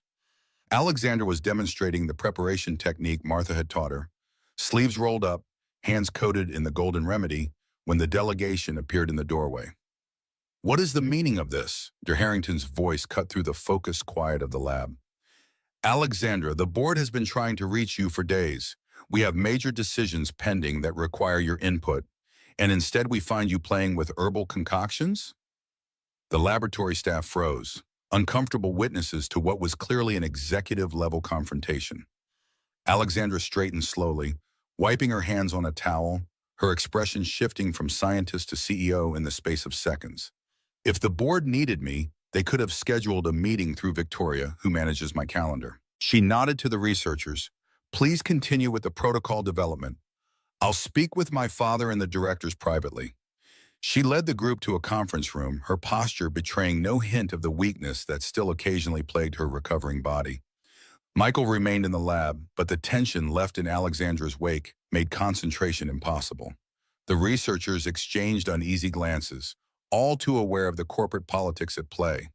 Alexandra was demonstrating the preparation technique Martha had taught her, sleeves rolled up, hands coated in the golden remedy, when the delegation appeared in the doorway. What is the meaning of this? Der Harrington's voice cut through the focused quiet of the lab. Alexandra, the board has been trying to reach you for days. We have major decisions pending that require your input, and instead we find you playing with herbal concoctions? The laboratory staff froze, uncomfortable witnesses to what was clearly an executive-level confrontation. Alexandra straightened slowly, wiping her hands on a towel, her expression shifting from scientist to CEO in the space of seconds. If the board needed me, they could have scheduled a meeting through Victoria, who manages my calendar. She nodded to the researchers. Please continue with the protocol development. I'll speak with my father and the directors privately. She led the group to a conference room, her posture betraying no hint of the weakness that still occasionally plagued her recovering body. Michael remained in the lab, but the tension left in Alexandra's wake made concentration impossible. The researchers exchanged uneasy glances, all too aware of the corporate politics at play.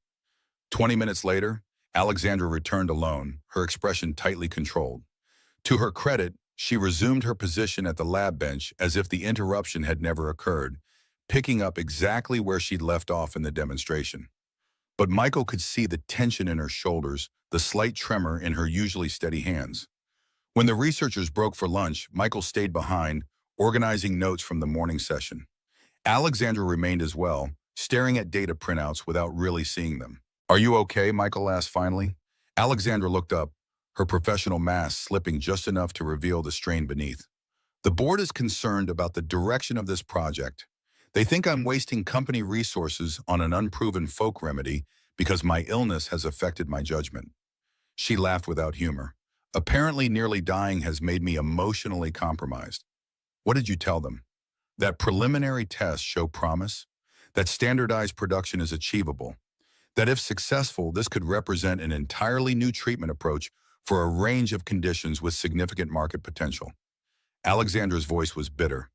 20 minutes later, Alexandra returned alone, her expression tightly controlled. To her credit, she resumed her position at the lab bench as if the interruption had never occurred, picking up exactly where she'd left off in the demonstration. But Michael could see the tension in her shoulders, the slight tremor in her usually steady hands. When the researchers broke for lunch, Michael stayed behind, organizing notes from the morning session. Alexandra remained as well, staring at data printouts without really seeing them. Are you okay? Michael asked finally. Alexandra looked up, her professional mask slipping just enough to reveal the strain beneath. The board is concerned about the direction of this project. They think I'm wasting company resources on an unproven folk remedy because my illness has affected my judgment. She laughed without humor. Apparently nearly dying has made me emotionally compromised. What did you tell them? That preliminary tests show promise, that standardized production is achievable, that if successful, this could represent an entirely new treatment approach for a range of conditions with significant market potential. Alexandra's voice was bitter.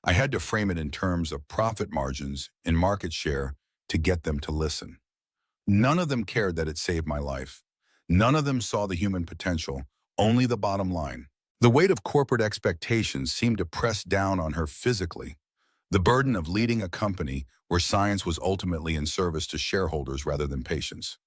I had to frame it in terms of profit margins and market share to get them to listen. None of them cared that it saved my life. None of them saw the human potential, only the bottom line. The weight of corporate expectations seemed to press down on her physically, the burden of leading a company where science was ultimately in service to shareholders rather than patients.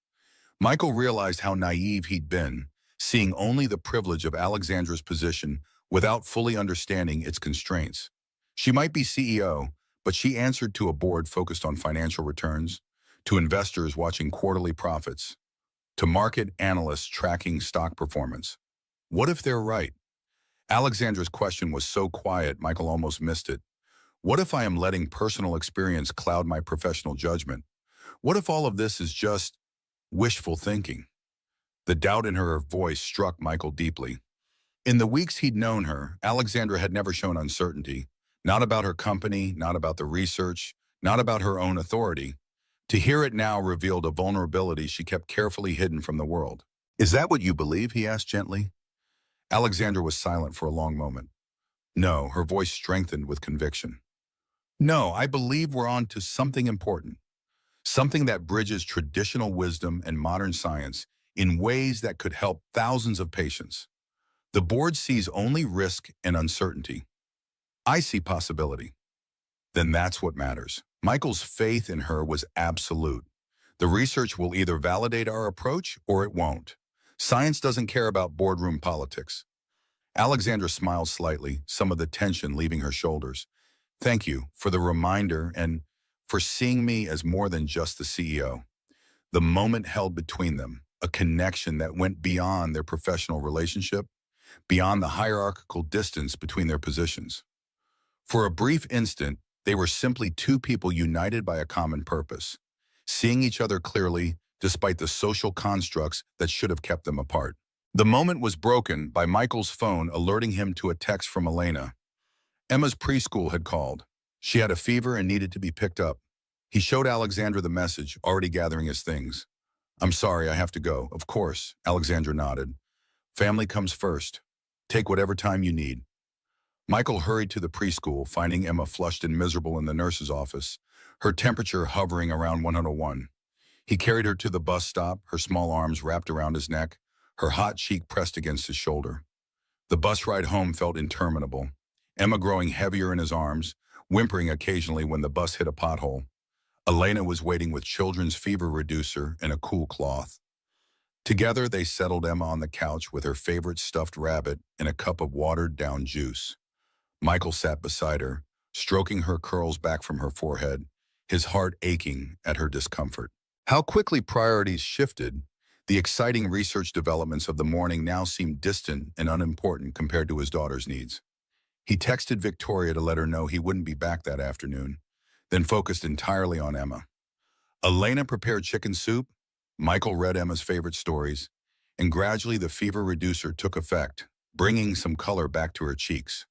Michael realized how naive he'd been, seeing only the privilege of Alexandra's position without fully understanding its constraints. She might be CEO, but she answered to a board focused on financial returns, to investors watching quarterly profits, to market analysts tracking stock performance. What if they're right? Alexandra's question was so quiet, Michael almost missed it. What if I am letting personal experience cloud my professional judgment? What if all of this is just wishful thinking? The doubt in her voice struck Michael deeply. In the weeks he'd known her, Alexandra had never shown uncertainty, not about her company, not about the research, not about her own authority. To hear it now revealed a vulnerability she kept carefully hidden from the world. Is that what you believe? He asked gently. Alexandra was silent for a long moment. No, her voice strengthened with conviction. No, I believe we're on to something important, something that bridges traditional wisdom and modern science in ways that could help thousands of patients. The board sees only risk and uncertainty. I see possibility. Then that's what matters. Michael's faith in her was absolute. The research will either validate our approach or it won't. Science doesn't care about boardroom politics. Alexandra smiled slightly, some of the tension leaving her shoulders. Thank you for the reminder and for seeing me as more than just the CEO. The moment held between them, a connection that went beyond their professional relationship, beyond the hierarchical distance between their positions. For a brief instant, they were simply two people united by a common purpose, seeing each other clearly despite the social constructs that should have kept them apart. The moment was broken by Michael's phone alerting him to a text from Elena. Emma's preschool had called. She had a fever and needed to be picked up. He showed Alexandra the message, already gathering his things. I'm sorry, I have to go. Of course, Alexandra nodded. Family comes first. Take whatever time you need. Michael hurried to the preschool, finding Emma flushed and miserable in the nurse's office, her temperature hovering around 101. He carried her to the bus stop, her small arms wrapped around his neck, her hot cheek pressed against his shoulder. The bus ride home felt interminable, Emma growing heavier in his arms, whimpering occasionally when the bus hit a pothole. Elena was waiting with children's fever reducer and a cool cloth. Together, they settled Emma on the couch with her favorite stuffed rabbit and a cup of watered-down juice. Michael sat beside her, stroking her curls back from her forehead, his heart aching at her discomfort. How quickly priorities shifted. The exciting research developments of the morning now seemed distant and unimportant compared to his daughter's needs. He texted Victoria to let her know he wouldn't be back that afternoon, then focused entirely on Emma. Elena prepared chicken soup, Michael read Emma's favorite stories, and gradually the fever reducer took effect, bringing some color back to her cheeks.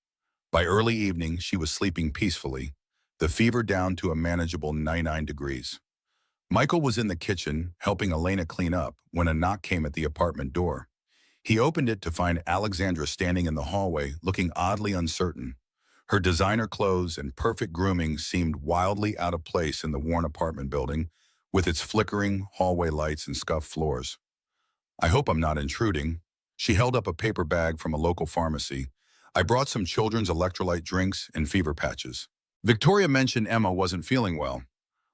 By early evening, she was sleeping peacefully, the fever down to a manageable 99 degrees. Michael was in the kitchen, helping Elena clean up, when a knock came at the apartment door. He opened it to find Alexandra standing in the hallway, looking oddly uncertain. Her designer clothes and perfect grooming seemed wildly out of place in the worn apartment building, with its flickering hallway lights and scuffed floors. "I hope I'm not intruding." She held up a paper bag from a local pharmacy. "I brought some children's electrolyte drinks and fever patches." Victoria mentioned Emma wasn't feeling well.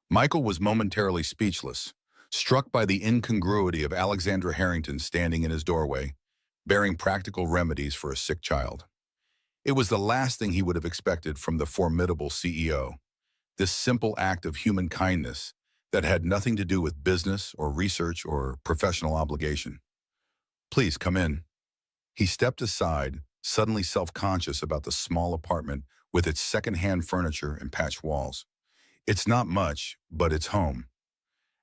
Michael was momentarily speechless, struck by the incongruity of Alexandra Harrington standing in his doorway, bearing practical remedies for a sick child. It was the last thing he would have expected from the formidable CEO. This simple act of human kindness that had nothing to do with business or research or professional obligation. "Please come in." He stepped aside, suddenly self-conscious about the small apartment with its second-hand furniture and patched walls. "It's not much, but it's home."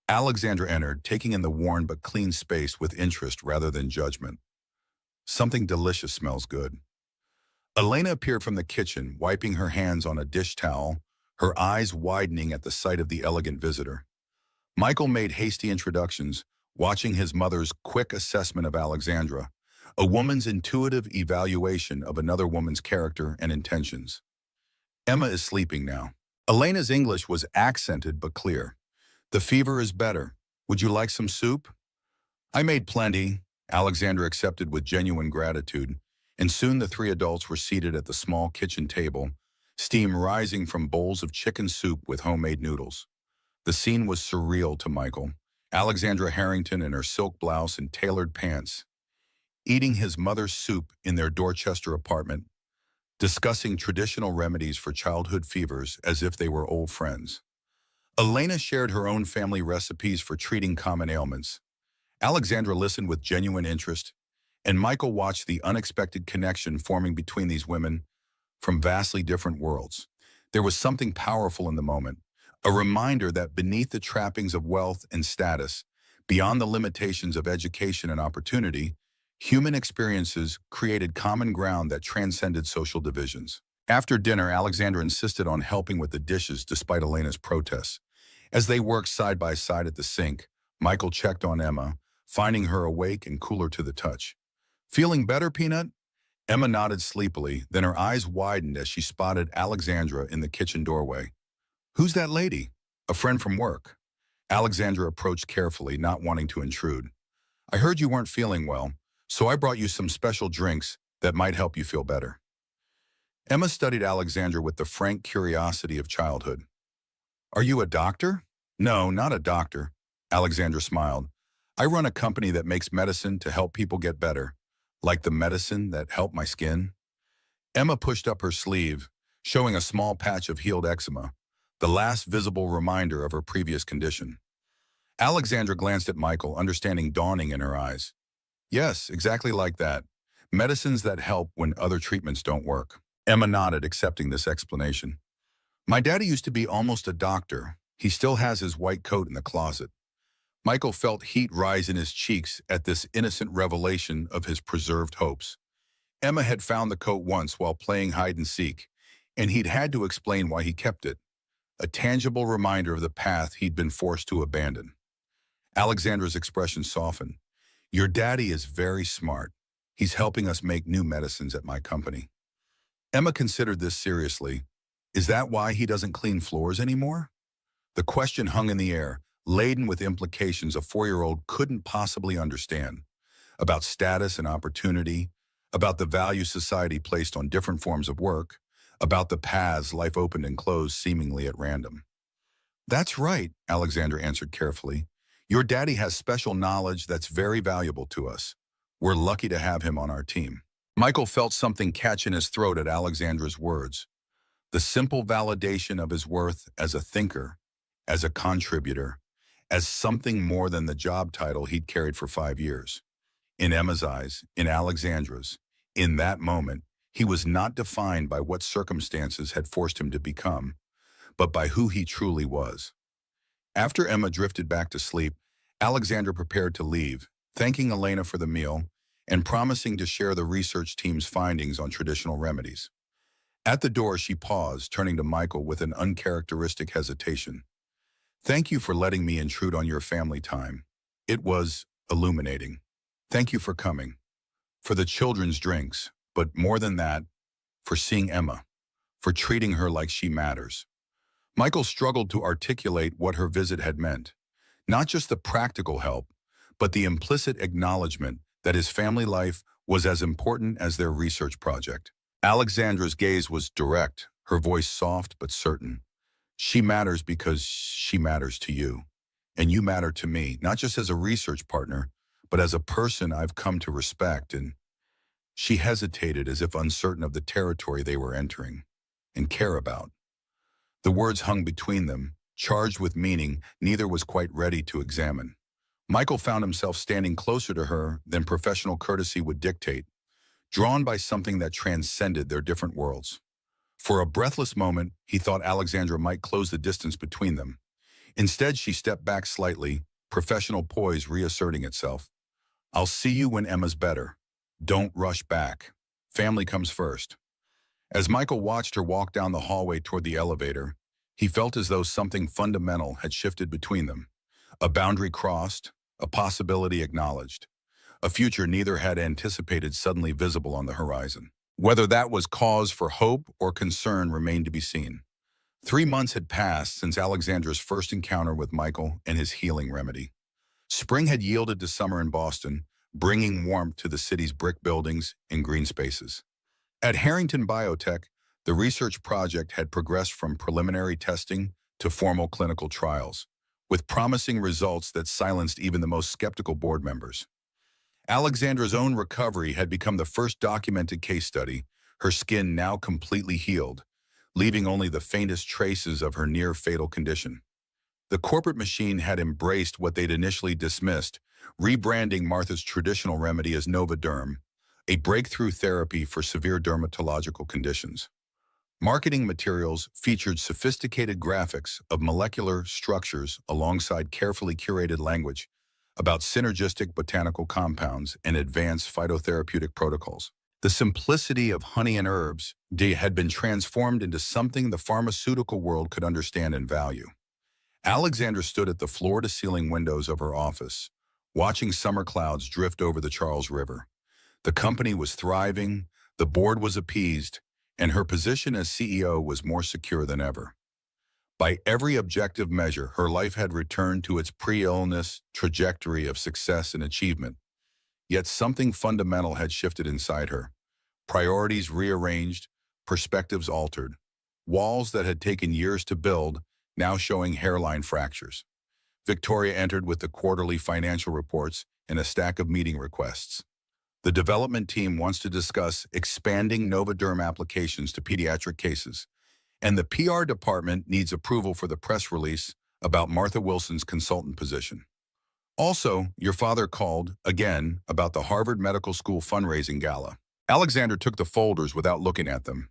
Alexandra entered, taking in the worn but clean space with interest rather than judgment. "Something delicious smells good." Elena appeared from the kitchen, wiping her hands on a dish towel, her eyes widening at the sight of the elegant visitor. Michael made hasty introductions, watching his mother's quick assessment of Alexandra, a woman's intuitive evaluation of another woman's character and intentions. "Emma is sleeping now." Elena's English was accented but clear. "The fever is better. Would you like some soup?" "I made plenty," Alexandra accepted with genuine gratitude, and soon the three adults were seated at the small kitchen table, steam rising from bowls of chicken soup with homemade noodles. The scene was surreal to Michael. Alexandra Harrington in her silk blouse and tailored pants, eating his mother's soup in their Dorchester apartment, discussing traditional remedies for childhood fevers as if they were old friends. Elena shared her own family recipes for treating common ailments. Alexandra listened with genuine interest, and Michael watched the unexpected connection forming between these women from vastly different worlds. There was something powerful in the moment, a reminder that beneath the trappings of wealth and status, beyond the limitations of education and opportunity, human experiences created common ground that transcended social divisions. After dinner, Alexandra insisted on helping with the dishes despite Elena's protests. As they worked side by side at the sink, Michael checked on Emma, finding her awake and cooler to the touch. "Feeling better, Peanut?" Emma nodded sleepily, then her eyes widened as she spotted Alexandra in the kitchen doorway. "Who's that lady?" "A friend from work." Alexandra approached carefully, not wanting to intrude. "I heard you weren't feeling well, so I brought you some special drinks that might help you feel better." Emma studied Alexandra with the frank curiosity of childhood. "Are you a doctor?" "No, not a doctor," Alexandra smiled. "I run a company that makes medicine to help people get better, like the medicine that helped my skin." Emma pushed up her sleeve, showing a small patch of healed eczema, the last visible reminder of her previous condition. Alexandra glanced at Michael, understanding dawning in her eyes. "Yes, exactly like that. Medicines that help when other treatments don't work." Emma nodded, accepting this explanation. "My daddy used to be almost a doctor. He still has his white coat in the closet." Michael felt heat rise in his cheeks at this innocent revelation of his preserved hopes. Emma had found the coat once while playing hide-and-seek, and he'd had to explain why he kept it, a tangible reminder of the path he'd been forced to abandon. Alexandra's expression softened. "Your daddy is very smart. He's helping us make new medicines at my company." Emma considered this seriously. Is that why he doesn't clean floors anymore? The question hung in the air, laden with implications a 4-year-old couldn't possibly understand, about status and opportunity, about the value society placed on different forms of work, about the paths life opened and closed seemingly at random. "That's right," Alexandra answered carefully. Your daddy has special knowledge that's very valuable to us. We're lucky to have him on our team. Michael felt something catch in his throat at Alexandra's words. The simple validation of his worth as a thinker, as a contributor, as something more than the job title he'd carried for 5 years. In Emma's eyes, in Alexandra's, in that moment, he was not defined by what circumstances had forced him to become, but by who he truly was. After Emma drifted back to sleep, Alexandra prepared to leave, thanking Elena for the meal and promising to share the research team's findings on traditional remedies. At the door, she paused, turning to Michael with an uncharacteristic hesitation. Thank you for letting me intrude on your family time. It was illuminating. Thank you for coming, for the children's drinks, but more than that, for seeing Emma, for treating her like she matters. Michael struggled to articulate what her visit had meant. Not just the practical help, but the implicit acknowledgement that his family life was as important as their research project. Alexandra's gaze was direct, her voice soft but certain. She matters because she matters to you. And you matter to me, not just as a research partner, but as a person I've come to respect. And she hesitated as if uncertain of the territory they were entering and care about. The words hung between them, charged with meaning neither was quite ready to examine. Michael found himself standing closer to her than professional courtesy would dictate, drawn by something that transcended their different worlds. For a breathless moment, he thought Alexandra might close the distance between them. Instead, she stepped back slightly, professional poise reasserting itself. I'll see you when Emma's better. Don't rush back. Family comes first. As Michael watched her walk down the hallway toward the elevator, he felt as though something fundamental had shifted between them. A boundary crossed, a possibility acknowledged. A future neither had anticipated suddenly visible on the horizon. Whether that was cause for hope or concern remained to be seen. 3 months had passed since Alexandra's first encounter with Michael and his healing remedy. Spring had yielded to summer in Boston, bringing warmth to the city's brick buildings and green spaces. At Harrington Biotech, the research project had progressed from preliminary testing to formal clinical trials, with promising results that silenced even the most skeptical board members. Alexandra's own recovery had become the first documented case study, her skin now completely healed, leaving only the faintest traces of her near-fatal condition. The corporate machine had embraced what they'd initially dismissed, rebranding Martha's traditional remedy as Novaderm, a breakthrough therapy for severe dermatological conditions. Marketing materials featured sophisticated graphics of molecular structures alongside carefully curated language about synergistic botanical compounds and advanced phytotherapeutic protocols. The simplicity of honey and herbs had been transformed into something the pharmaceutical world could understand and value. Alexandra stood at the floor-to-ceiling windows of her office, watching summer clouds drift over the Charles River. The company was thriving, the board was appeased, and her position as CEO was more secure than ever. By every objective measure, her life had returned to its pre-illness trajectory of success and achievement. Yet something fundamental had shifted inside her. Priorities rearranged, perspectives altered. Walls that had taken years to build, now showing hairline fractures. Victoria entered with the quarterly financial reports and a stack of meeting requests. The development team wants to discuss expanding Novaderm applications to pediatric cases, and the PR department needs approval for the press release about Martha Wilson's consultant position. Also, your father called, again, about the Harvard Medical School fundraising gala. Alexandra took the folders without looking at them.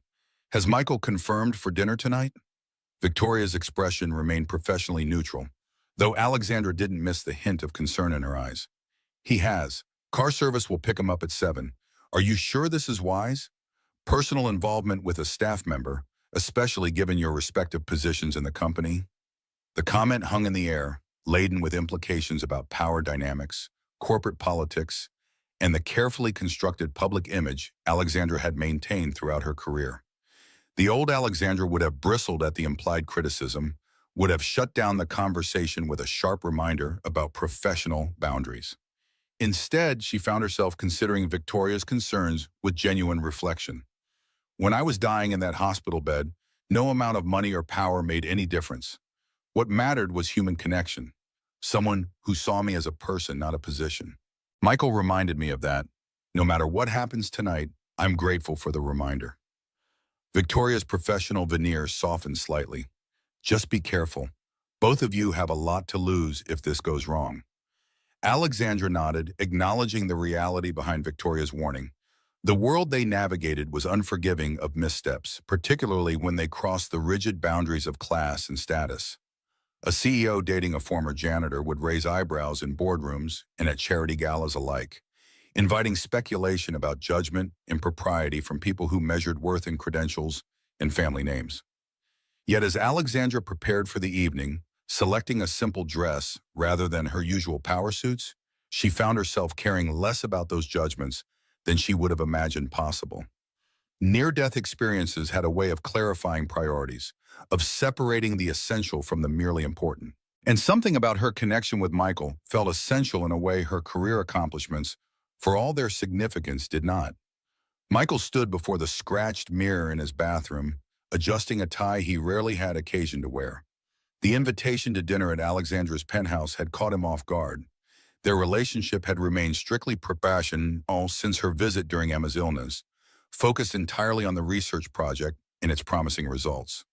Has Michael confirmed for dinner tonight? Victoria's expression remained professionally neutral, though Alexandra didn't miss the hint of concern in her eyes. He has. Car service will pick him up at 7. Are you sure this is wise? Personal involvement with a staff member, especially given your respective positions in the company? The comment hung in the air, laden with implications about power dynamics, corporate politics, and the carefully constructed public image Alexandra had maintained throughout her career. The old Alexandra would have bristled at the implied criticism, would have shut down the conversation with a sharp reminder about professional boundaries. Instead, she found herself considering Victoria's concerns with genuine reflection. When I was dying in that hospital bed, no amount of money or power made any difference. What mattered was human connection. someone who saw me as a person, not a position. Michael reminded me of that. No matter what happens tonight, I'm grateful for the reminder. Victoria's professional veneer softened slightly. Just be careful. Both of you have a lot to lose if this goes wrong. Alexandra nodded, acknowledging the reality behind Victoria's warning. The world they navigated was unforgiving of missteps, particularly when they crossed the rigid boundaries of class and status. A CEO dating a former janitor would raise eyebrows in boardrooms and at charity galas alike, inviting speculation about judgment and propriety from people who measured worth in credentials and family names. Yet as Alexandra prepared for the evening, selecting a simple dress rather than her usual power suits, she found herself caring less about those judgments than she would have imagined possible. Near-death experiences had a way of clarifying priorities, of separating the essential from the merely important. And something about her connection with Michael felt essential in a way her career accomplishments, for all their significance, did not. Michael stood before the scratched mirror in his bathroom, adjusting a tie he rarely had occasion to wear. The invitation to dinner at Alexandra's penthouse had caught him off guard. Their relationship had remained strictly professional since her visit during Emma's illness, focused entirely on the research project and its promising results.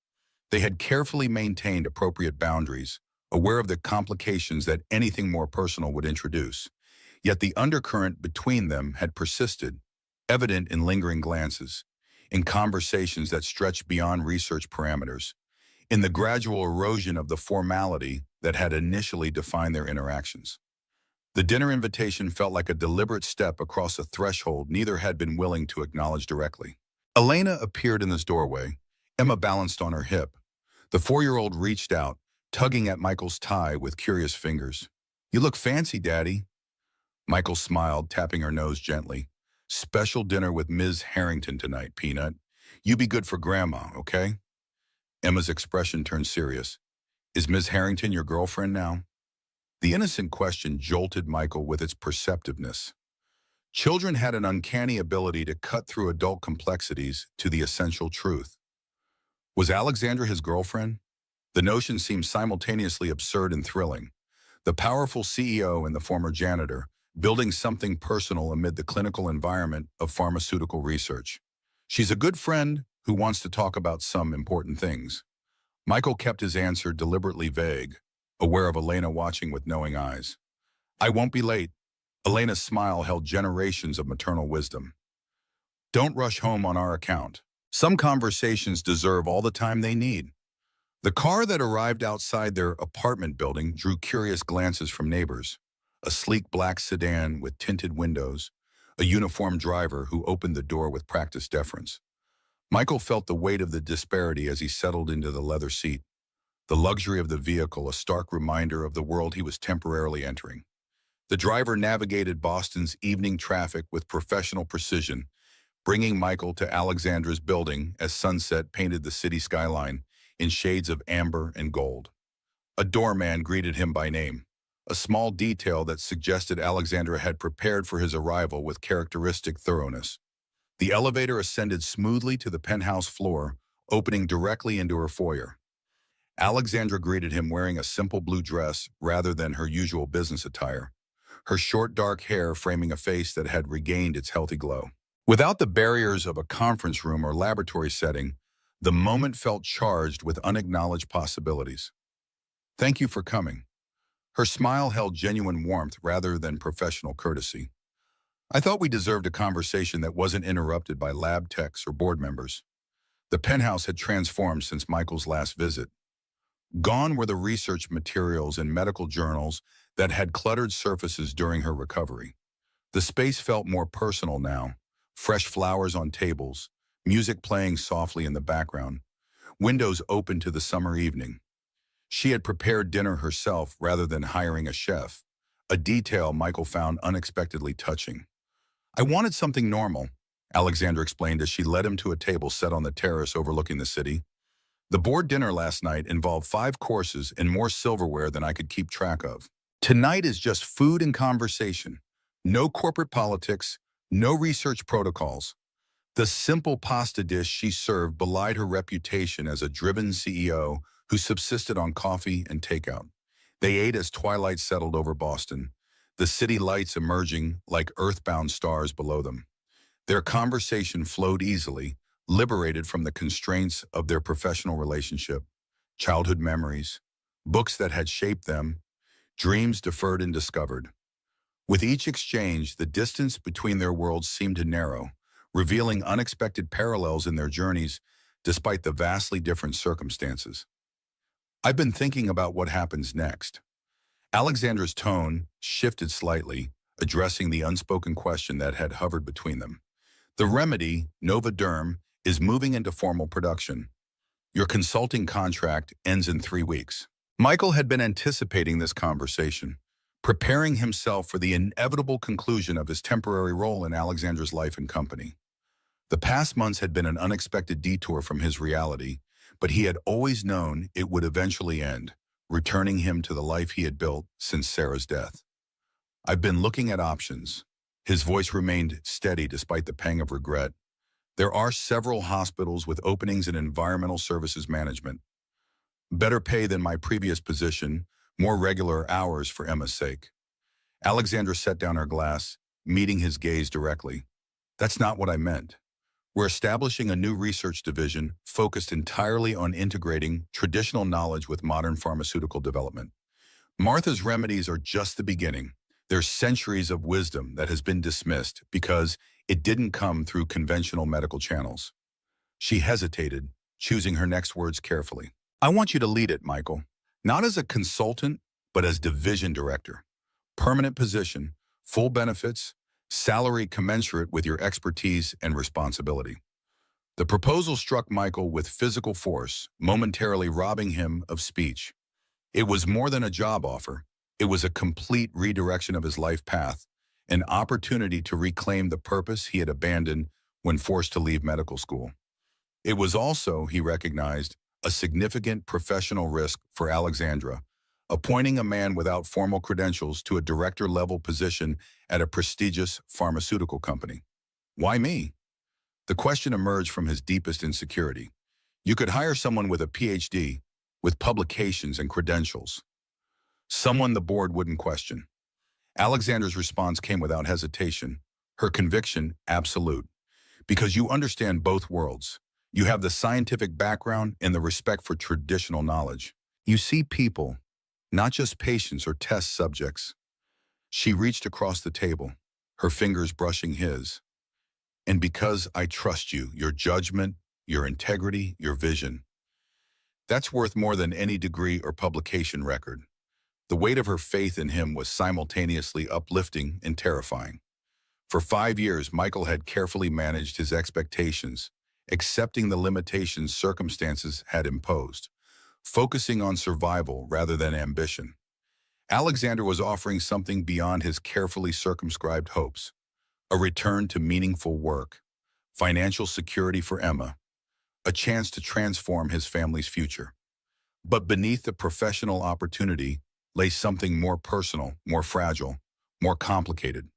They had carefully maintained appropriate boundaries, aware of the complications that anything more personal would introduce. Yet the undercurrent between them had persisted, evident in lingering glances, in conversations that stretched beyond research parameters, in the gradual erosion of the formality that had initially defined their interactions. The dinner invitation felt like a deliberate step across a threshold neither had been willing to acknowledge directly. Elena appeared in this doorway, Emma balanced on her hip. The 4-year-old reached out, tugging at Michael's tie with curious fingers. "You look fancy, Daddy." Michael smiled, tapping her nose gently. "Special dinner with Ms. Harrington tonight, Peanut. You be good for Grandma, okay?" Emma's expression turned serious. "Is Ms. Harrington your girlfriend now?" The innocent question jolted Michael with its perceptiveness. Children had an uncanny ability to cut through adult complexities to the essential truth. Was Alexandra his girlfriend? The notion seemed simultaneously absurd and thrilling. The powerful CEO and the former janitor, building something personal amid the clinical environment of pharmaceutical research. She's a good friend who wants to talk about some important things. Michael kept his answer deliberately vague, aware of Elena watching with knowing eyes. "I won't be late." Elena's smile held generations of maternal wisdom. "Don't rush home on our account. Some conversations deserve all the time they need." The car that arrived outside their apartment building drew curious glances from neighbors. A sleek black sedan with tinted windows, a uniformed driver who opened the door with practiced deference. Michael felt the weight of the disparity as he settled into the leather seat. The luxury of the vehicle a stark reminder of the world he was temporarily entering. The driver navigated Boston's evening traffic with professional precision, bringing Michael to Alexandra's building as sunset painted the city skyline in shades of amber and gold. A doorman greeted him by name, a small detail that suggested Alexandra had prepared for his arrival with characteristic thoroughness. The elevator ascended smoothly to the penthouse floor, opening directly into her foyer. Alexandra greeted him wearing a simple blue dress rather than her usual business attire, her short dark hair framing a face that had regained its healthy glow. Without the barriers of a conference room or laboratory setting, the moment felt charged with unacknowledged possibilities. "Thank you for coming." Her smile held genuine warmth rather than professional courtesy. "I thought we deserved a conversation that wasn't interrupted by lab techs or board members." The penthouse had transformed since Michael's last visit. Gone were the research materials and medical journals that had cluttered surfaces during her recovery. The space felt more personal now, fresh flowers on tables, music playing softly in the background, windows open to the summer evening. She had prepared dinner herself rather than hiring a chef, a detail Michael found unexpectedly touching. "I wanted something normal," Alexandra explained as she led him to a table set on the terrace overlooking the city. "The board dinner last night involved 5 courses and more silverware than I could keep track of. Tonight is just food and conversation. No corporate politics, no research protocols." The simple pasta dish she served belied her reputation as a driven CEO who subsisted on coffee and takeout. They ate as twilight settled over Boston, the city lights emerging like earthbound stars below them. Their conversation flowed easily, liberated from the constraints of their professional relationship, childhood memories, books that had shaped them, dreams deferred and discovered. With each exchange, the distance between their worlds seemed to narrow, revealing unexpected parallels in their journeys despite the vastly different circumstances. I've been thinking about what happens next. Alexandra's tone shifted slightly, addressing the unspoken question that had hovered between them. The remedy, Novaderm, is moving into formal production. Your consulting contract ends in 3 weeks. Michael had been anticipating this conversation, preparing himself for the inevitable conclusion of his temporary role in Alexandra's life and company. The past months had been an unexpected detour from his reality, but he had always known it would eventually end, returning him to the life he had built since Sarah's death. I've been looking at options. His voice remained steady despite the pang of regret. There are several hospitals with openings in environmental services management. Better pay than my previous position, more regular hours for Emma's sake. Alexandra set down her glass, meeting his gaze directly. That's not what I meant. We're establishing a new research division focused entirely on integrating traditional knowledge with modern pharmaceutical development. Martha's remedies are just the beginning. There's centuries of wisdom that has been dismissed because it didn't come through conventional medical channels. She hesitated, choosing her next words carefully. I want you to lead it, Michael. Not as a consultant, but as division director. Permanent position, full benefits, salary commensurate with your expertise and responsibility. The proposal struck Michael with physical force, momentarily robbing him of speech. It was more than a job offer. It was a complete redirection of his life path, an opportunity to reclaim the purpose he had abandoned when forced to leave medical school. It was also, he recognized, a significant professional risk for Alexandra, appointing a man without formal credentials to a director-level position at a prestigious pharmaceutical company. Why me? The question emerged from his deepest insecurity. You could hire someone with a PhD, with publications and credentials. Someone the board wouldn't question. Alexandra's response came without hesitation, her conviction absolute. Because you understand both worlds. You have the scientific background and the respect for traditional knowledge. You see people, not just patients or test subjects. She reached across the table, her fingers brushing his. And because I trust you, your judgment, your integrity, your vision, that's worth more than any degree or publication record. The weight of her faith in him was simultaneously uplifting and terrifying. For 5 years, Michael had carefully managed his expectations, accepting the limitations circumstances had imposed, focusing on survival rather than ambition. Alexander was offering something beyond his carefully circumscribed hopes, a return to meaningful work, financial security for Emma, a chance to transform his family's future. But beneath the professional opportunity lay something more personal, more fragile, more complicated.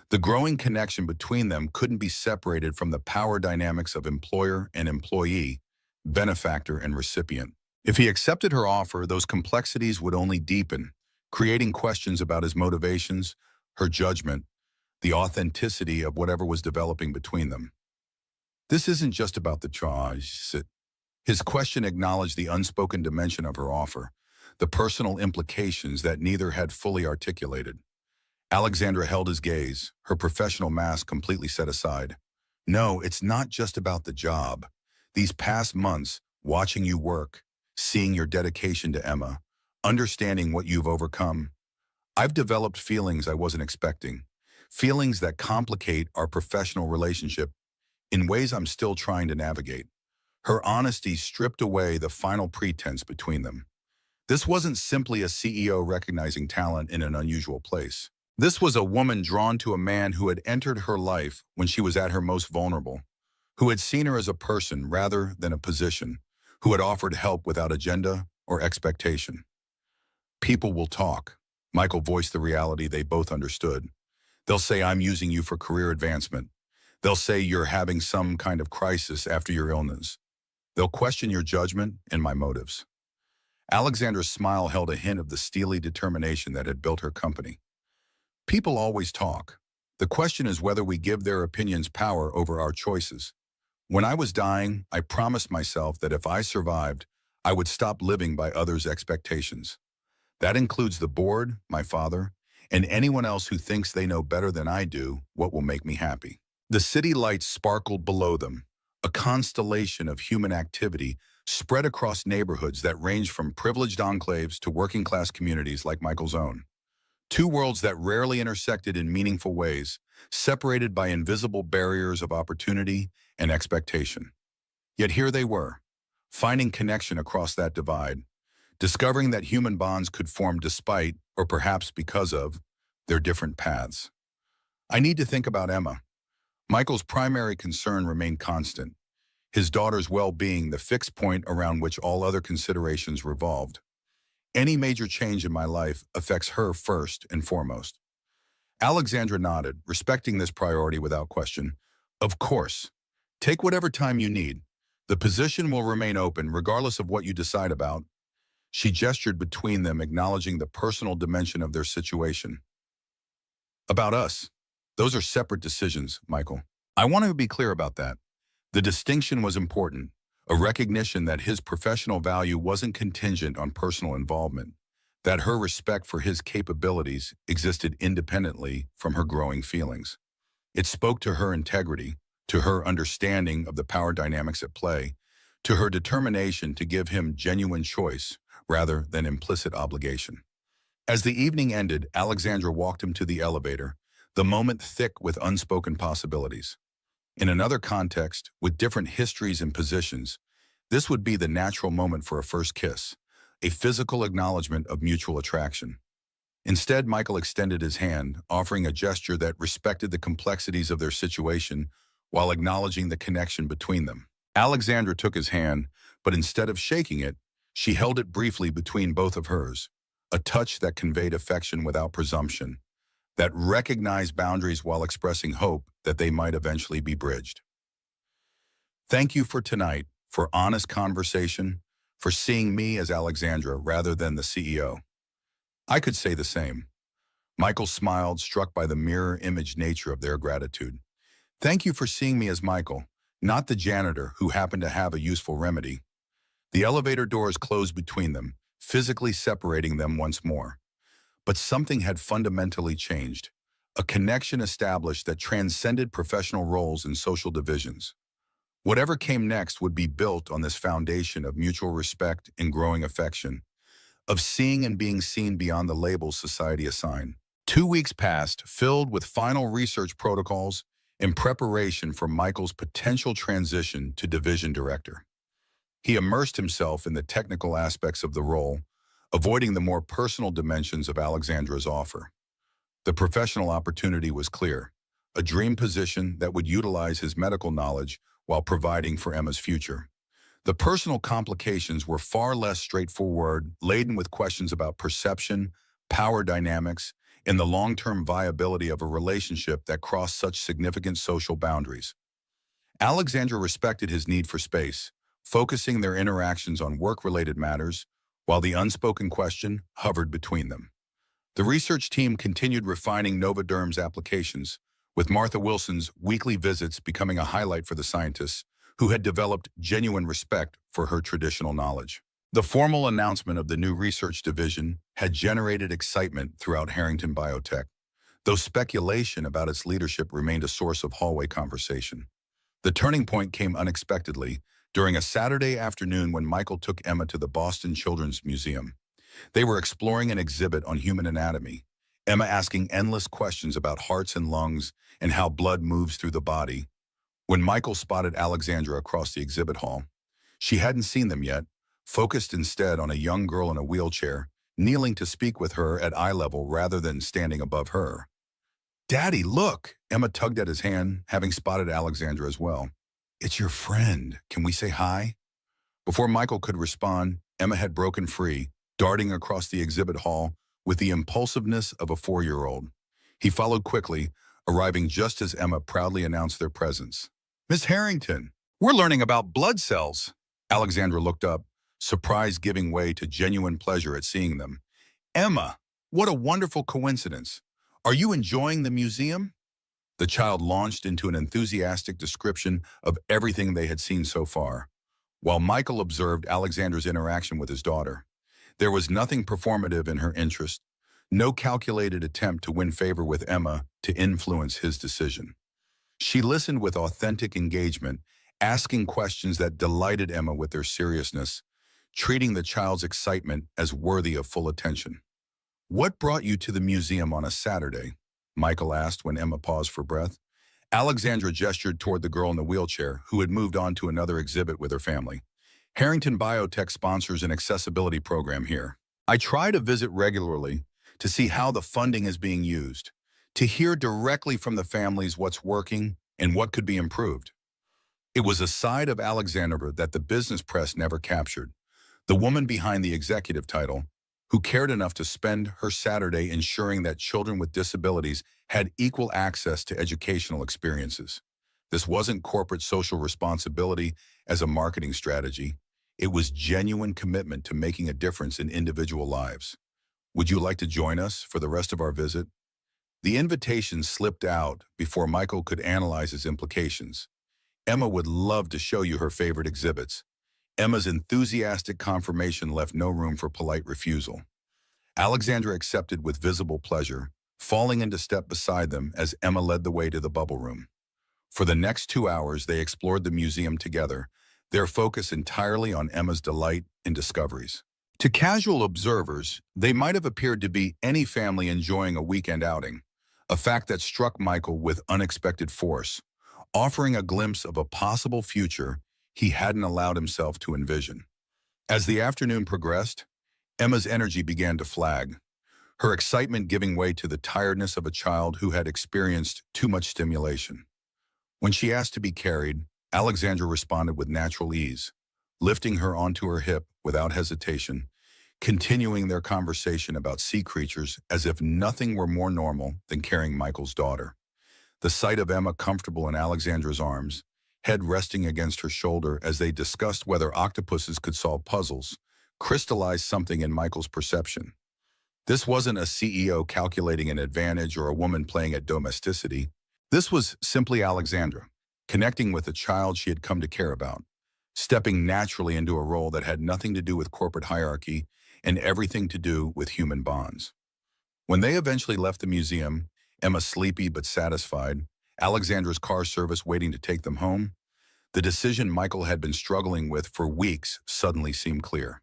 The growing connection between them couldn't be separated from the power dynamics of employer and employee, benefactor and recipient. If he accepted her offer, those complexities would only deepen, creating questions about his motivations, her judgment, the authenticity of whatever was developing between them. This isn't just about the choice. His question acknowledged the unspoken dimension of her offer, the personal implications that neither had fully articulated. Alexandra held his gaze, her professional mask completely set aside. No, it's not just about the job. These past months, watching you work, seeing your dedication to Emma, understanding what you've overcome, I've developed feelings I wasn't expecting, feelings that complicate our professional relationship in ways I'm still trying to navigate. Her honesty stripped away the final pretense between them. This wasn't simply a CEO recognizing talent in an unusual place. This was a woman drawn to a man who had entered her life when she was at her most vulnerable, who had seen her as a person rather than a position, who had offered help without agenda or expectation. People will talk. Michael voiced the reality they both understood. They'll say, I'm using you for career advancement. They'll say you're having some kind of crisis after your illness. They'll question your judgment and my motives. Alexandra's smile held a hint of the steely determination that had built her company. People always talk. The question is whether we give their opinions power over our choices. When I was dying, I promised myself that if I survived, I would stop living by others' expectations. That includes the board, my father, and anyone else who thinks they know better than I do what will make me happy. The city lights sparkled below them, a constellation of human activity spread across neighborhoods that range from privileged enclaves to working-class communities like Michael's own. Two worlds that rarely intersected in meaningful ways, separated by invisible barriers of opportunity and expectation. Yet here they were, finding connection across that divide, discovering that human bonds could form despite, or perhaps because of, their different paths. I need to think about Emma. Michael's primary concern remained constant, his daughter's well-being the fixed point around which all other considerations revolved. Any major change in my life affects her first and foremost. Alexandra nodded, respecting this priority without question. Of course. Take whatever time you need. The position will remain open regardless of what you decide about. She gestured between them, acknowledging the personal dimension of their situation. About us. Those are separate decisions, Michael. I want to be clear about that. The distinction was important, a recognition that his professional value wasn't contingent on personal involvement, that her respect for his capabilities existed independently from her growing feelings. It spoke to her integrity, to her understanding of the power dynamics at play, to her determination to give him genuine choice rather than implicit obligation. As the evening ended, Alexandra walked him to the elevator, the moment thick with unspoken possibilities. In another context, with different histories and positions, this would be the natural moment for a first kiss, a physical acknowledgement of mutual attraction. Instead, Michael extended his hand, offering a gesture that respected the complexities of their situation while acknowledging the connection between them. Alexandra took his hand, but instead of shaking it, she held it briefly between both of hers, a touch that conveyed affection without presumption, that recognized boundaries while expressing hope that they might eventually be bridged. Thank you for tonight, for honest conversation, for seeing me as Alexandra rather than the CEO. I could say the same. Michael smiled, struck by the mirror image nature of their gratitude. Thank you for seeing me as Michael, not the janitor who happened to have a useful remedy. The elevator doors closed between them, physically separating them once more. But something had fundamentally changed, a connection established that transcended professional roles and social divisions. Whatever came next would be built on this foundation of mutual respect and growing affection, of seeing and being seen beyond the labels society assigned. 2 weeks passed, filled with final research protocols in preparation for Michael's potential transition to division director. He immersed himself in the technical aspects of the role, avoiding the more personal dimensions of Alexandra's offer. The professional opportunity was clear, a dream position that would utilize his medical knowledge while providing for Emma's future. The personal complications were far less straightforward, laden with questions about perception, power dynamics, and the long-term viability of a relationship that crossed such significant social boundaries. Alexandra respected his need for space, focusing their interactions on work-related matters, while the unspoken question hovered between them. The research team continued refining Novaderm's applications, with Martha Wilson's weekly visits becoming a highlight for the scientists, who had developed genuine respect for her traditional knowledge. The formal announcement of the new research division had generated excitement throughout Harrington Biotech, though speculation about its leadership remained a source of hallway conversation. The turning point came unexpectedly during a Saturday afternoon when Michael took Emma to the Boston Children's Museum. They were exploring an exhibit on human anatomy, Emma asking endless questions about hearts and lungs and how blood moves through the body. When Michael spotted Alexandra across the exhibit hall, she hadn't seen them yet, focused instead on a young girl in a wheelchair, kneeling to speak with her at eye level rather than standing above her. "Daddy, look!" Emma tugged at his hand, having spotted Alexandra as well. "It's your friend. Can we say hi?" Before Michael could respond, Emma had broken free, darting across the exhibit hall with the impulsiveness of a 4-year-old. He followed quickly, arriving just as Emma proudly announced their presence. "Miss Harrington, we're learning about blood cells." Alexandra looked up, surprise giving way to genuine pleasure at seeing them. Emma, what a wonderful coincidence. Are you enjoying the museum? The child launched into an enthusiastic description of everything they had seen so far, while Michael observed Alexandra's interaction with his daughter. There was nothing performative in her interest, no calculated attempt to win favor with Emma to influence his decision. She listened with authentic engagement, asking questions that delighted Emma with their seriousness, treating the child's excitement as worthy of full attention. "What brought you to the museum on a Saturday?" Michael asked when Emma paused for breath. Alexandra gestured toward the girl in the wheelchair, who had moved on to another exhibit with her family. "Harrington Biotech sponsors an accessibility program here. I try to visit regularly to see how the funding is being used, to hear directly from the families what's working and what could be improved." It was a side of Alexandra that the business press never captured. The woman behind the executive title, who cared enough to spend her Saturday ensuring that children with disabilities had equal access to educational experiences. This wasn't corporate social responsibility as a marketing strategy. It was genuine commitment to making a difference in individual lives. "Would you like to join us for the rest of our visit?" The invitation slipped out before Michael could analyze its implications. "Emma would love to show you her favorite exhibits." Emma's enthusiastic confirmation left no room for polite refusal. Alexandra accepted with visible pleasure, falling into step beside them as Emma led the way to the bubble room. For the next 2 hours, they explored the museum together, their focus entirely on Emma's delight in discoveries. To casual observers, they might have appeared to be any family enjoying a weekend outing, a fact that struck Michael with unexpected force, offering a glimpse of a possible future he hadn't allowed himself to envision. As the afternoon progressed, Emma's energy began to flag, her excitement giving way to the tiredness of a child who had experienced too much stimulation. When she asked to be carried, Alexandra responded with natural ease, lifting her onto her hip without hesitation, continuing their conversation about sea creatures as if nothing were more normal than carrying Michael's daughter. The sight of Emma comfortable in Alexandra's arms, head resting against her shoulder as they discussed whether octopuses could solve puzzles, crystallized something in Michael's perception. This wasn't a CEO calculating an advantage or a woman playing at domesticity. This was simply Alexandra, connecting with a child she had come to care about, stepping naturally into a role that had nothing to do with corporate hierarchy and everything to do with human bonds. When they eventually left the museum, Emma sleepy but satisfied, Alexandra's car service waiting to take them home, the decision Michael had been struggling with for weeks suddenly seemed clear.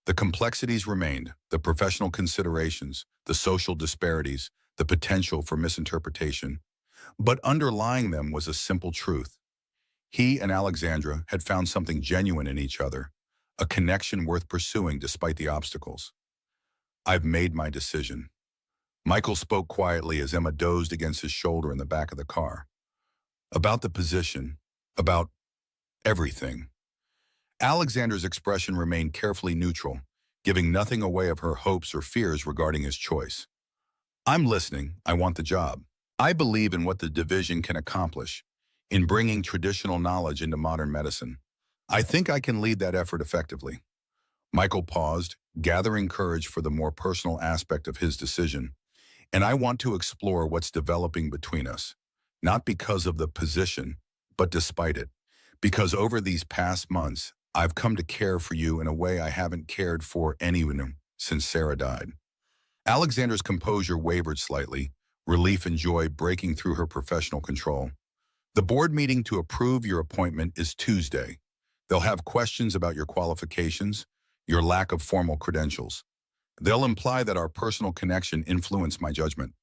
The complexities remained, the professional considerations, the social disparities, the potential for misinterpretation. But underlying them was a simple truth. He and Alexandra had found something genuine in each other, a connection worth pursuing despite the obstacles. "I've made my decision." Michael spoke quietly as Emma dozed against his shoulder in the back of the car. "About the position, about everything." Alexandra's expression remained carefully neutral, giving nothing away of her hopes or fears regarding his choice. "I'm listening. I want the job. I believe in what the division can accomplish, in bringing traditional knowledge into modern medicine. I think I can lead that effort effectively." Michael paused, gathering courage for the more personal aspect of his decision. "And I want to explore what's developing between us, not because of the position, but despite it. Because over these past months, I've come to care for you in a way I haven't cared for anyone since Sarah died." Alexandra's composure wavered slightly, relief and joy breaking through her professional control. "The board meeting to approve your appointment is Tuesday. They'll have questions about your qualifications, your lack of formal credentials. They'll imply that our personal connection influenced my judgment.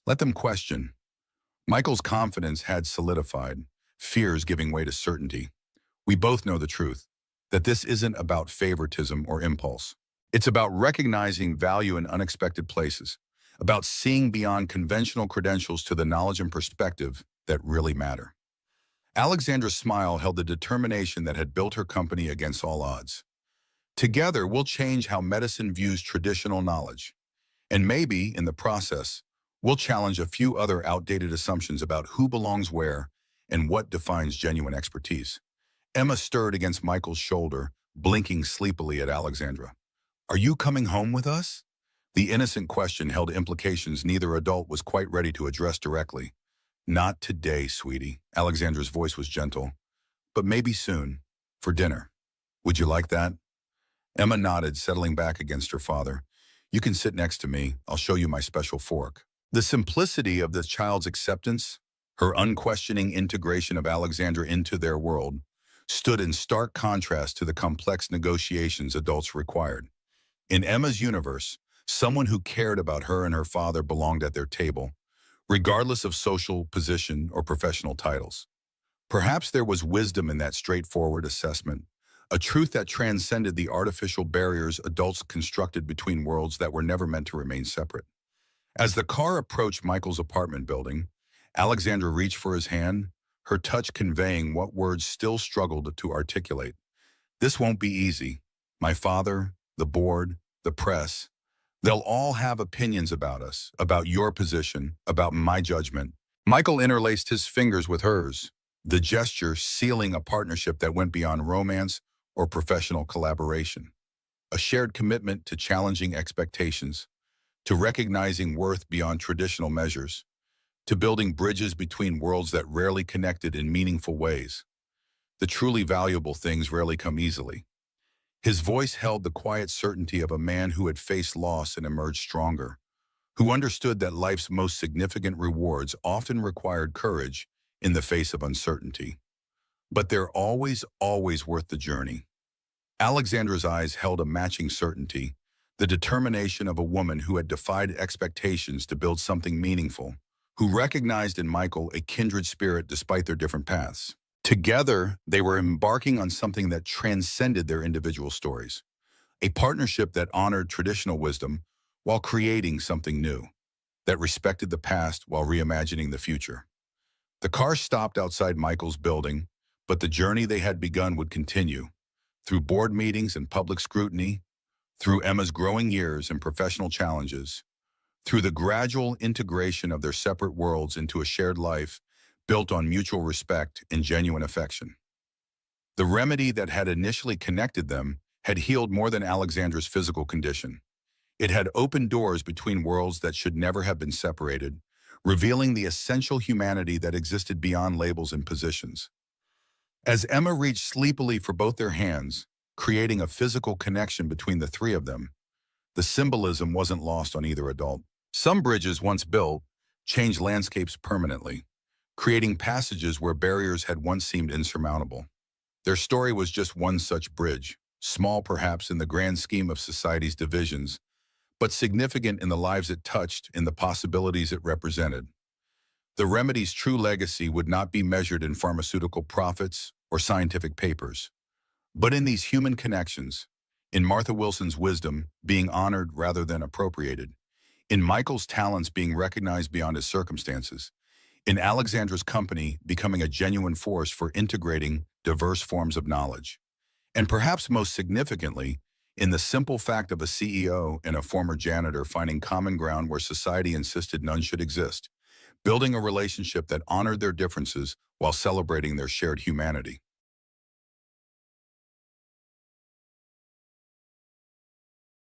Let them question." Michael's confidence had solidified, fears giving way to certainty. "We both know the truth, that this isn't about favoritism or impulse. It's about recognizing value in unexpected places, about seeing beyond conventional credentials to the knowledge and perspective that really matter." Alexandra's smile held the determination that had built her company against all odds. "Together, we'll change how medicine views traditional knowledge. And maybe, in the process, we'll challenge a few other outdated assumptions about who belongs where and what defines genuine expertise." Emma stirred against Michael's shoulder, blinking sleepily at Alexandra. "Are you coming home with us?" The innocent question held implications neither adult was quite ready to address directly. "Not today, sweetie." Alexandra's voice was gentle. "But maybe soon. For dinner. Would you like that?" Emma nodded, settling back against her father. "You can sit next to me. I'll show you my special fork." The simplicity of the child's acceptance, her unquestioning integration of Alexandra into their world, stood in stark contrast to the complex negotiations adults required. In Emma's universe, someone who cared about her and her father belonged at their table, regardless of social position or professional titles. Perhaps there was wisdom in that straightforward assessment, a truth that transcended the artificial barriers adults constructed between worlds that were never meant to remain separate. As the car approached Michael's apartment building, Alexandra reached for his hand, her touch conveying what words still struggled to articulate. "This won't be easy. My father, the board, the press, they'll all have opinions about us, about your position, about my judgment." Michael interlaced his fingers with hers, the gesture sealing a partnership that went beyond romance or professional collaboration. A shared commitment to challenging expectations, to recognizing worth beyond traditional measures, to building bridges between worlds that rarely connected in meaningful ways. The truly valuable things rarely come easily. His voice held the quiet certainty of a man who had faced loss and emerged stronger, who understood that life's most significant rewards often required courage in the face of uncertainty. But they're always worth the journey. Alexandra's eyes held a matching certainty, the determination of a woman who had defied expectations to build something meaningful, who recognized in Michael a kindred spirit despite their different paths. Together, they were embarking on something that transcended their individual stories, a partnership that honored traditional wisdom while creating something new, that respected the past while reimagining the future. The car stopped outside Michael's building, but the journey they had begun would continue, through board meetings and public scrutiny, through Emma's growing years and professional challenges, through the gradual integration of their separate worlds into a shared life built on mutual respect and genuine affection. The remedy that had initially connected them had healed more than Alexandra's physical condition. It had opened doors between worlds that should never have been separated, revealing the essential humanity that existed beyond labels and positions. As Emma reached sleepily for both their hands, creating a physical connection between the three of them, the symbolism wasn't lost on either adult. Some bridges once built changed landscapes permanently, creating passages where barriers had once seemed insurmountable. Their story was just one such bridge, small perhaps in the grand scheme of society's divisions, but significant in the lives it touched and the possibilities it represented. The remedy's true legacy would not be measured in pharmaceutical profits or scientific papers, but in these human connections, in Martha Wilson's wisdom being honored rather than appropriated, in Michael's talents being recognized beyond his circumstances, in Alexandra's company becoming a genuine force for integrating diverse forms of knowledge, and perhaps most significantly, in the simple fact of a CEO and a former janitor finding common ground where society insisted none should exist, building a relationship that honored their differences while celebrating their shared humanity.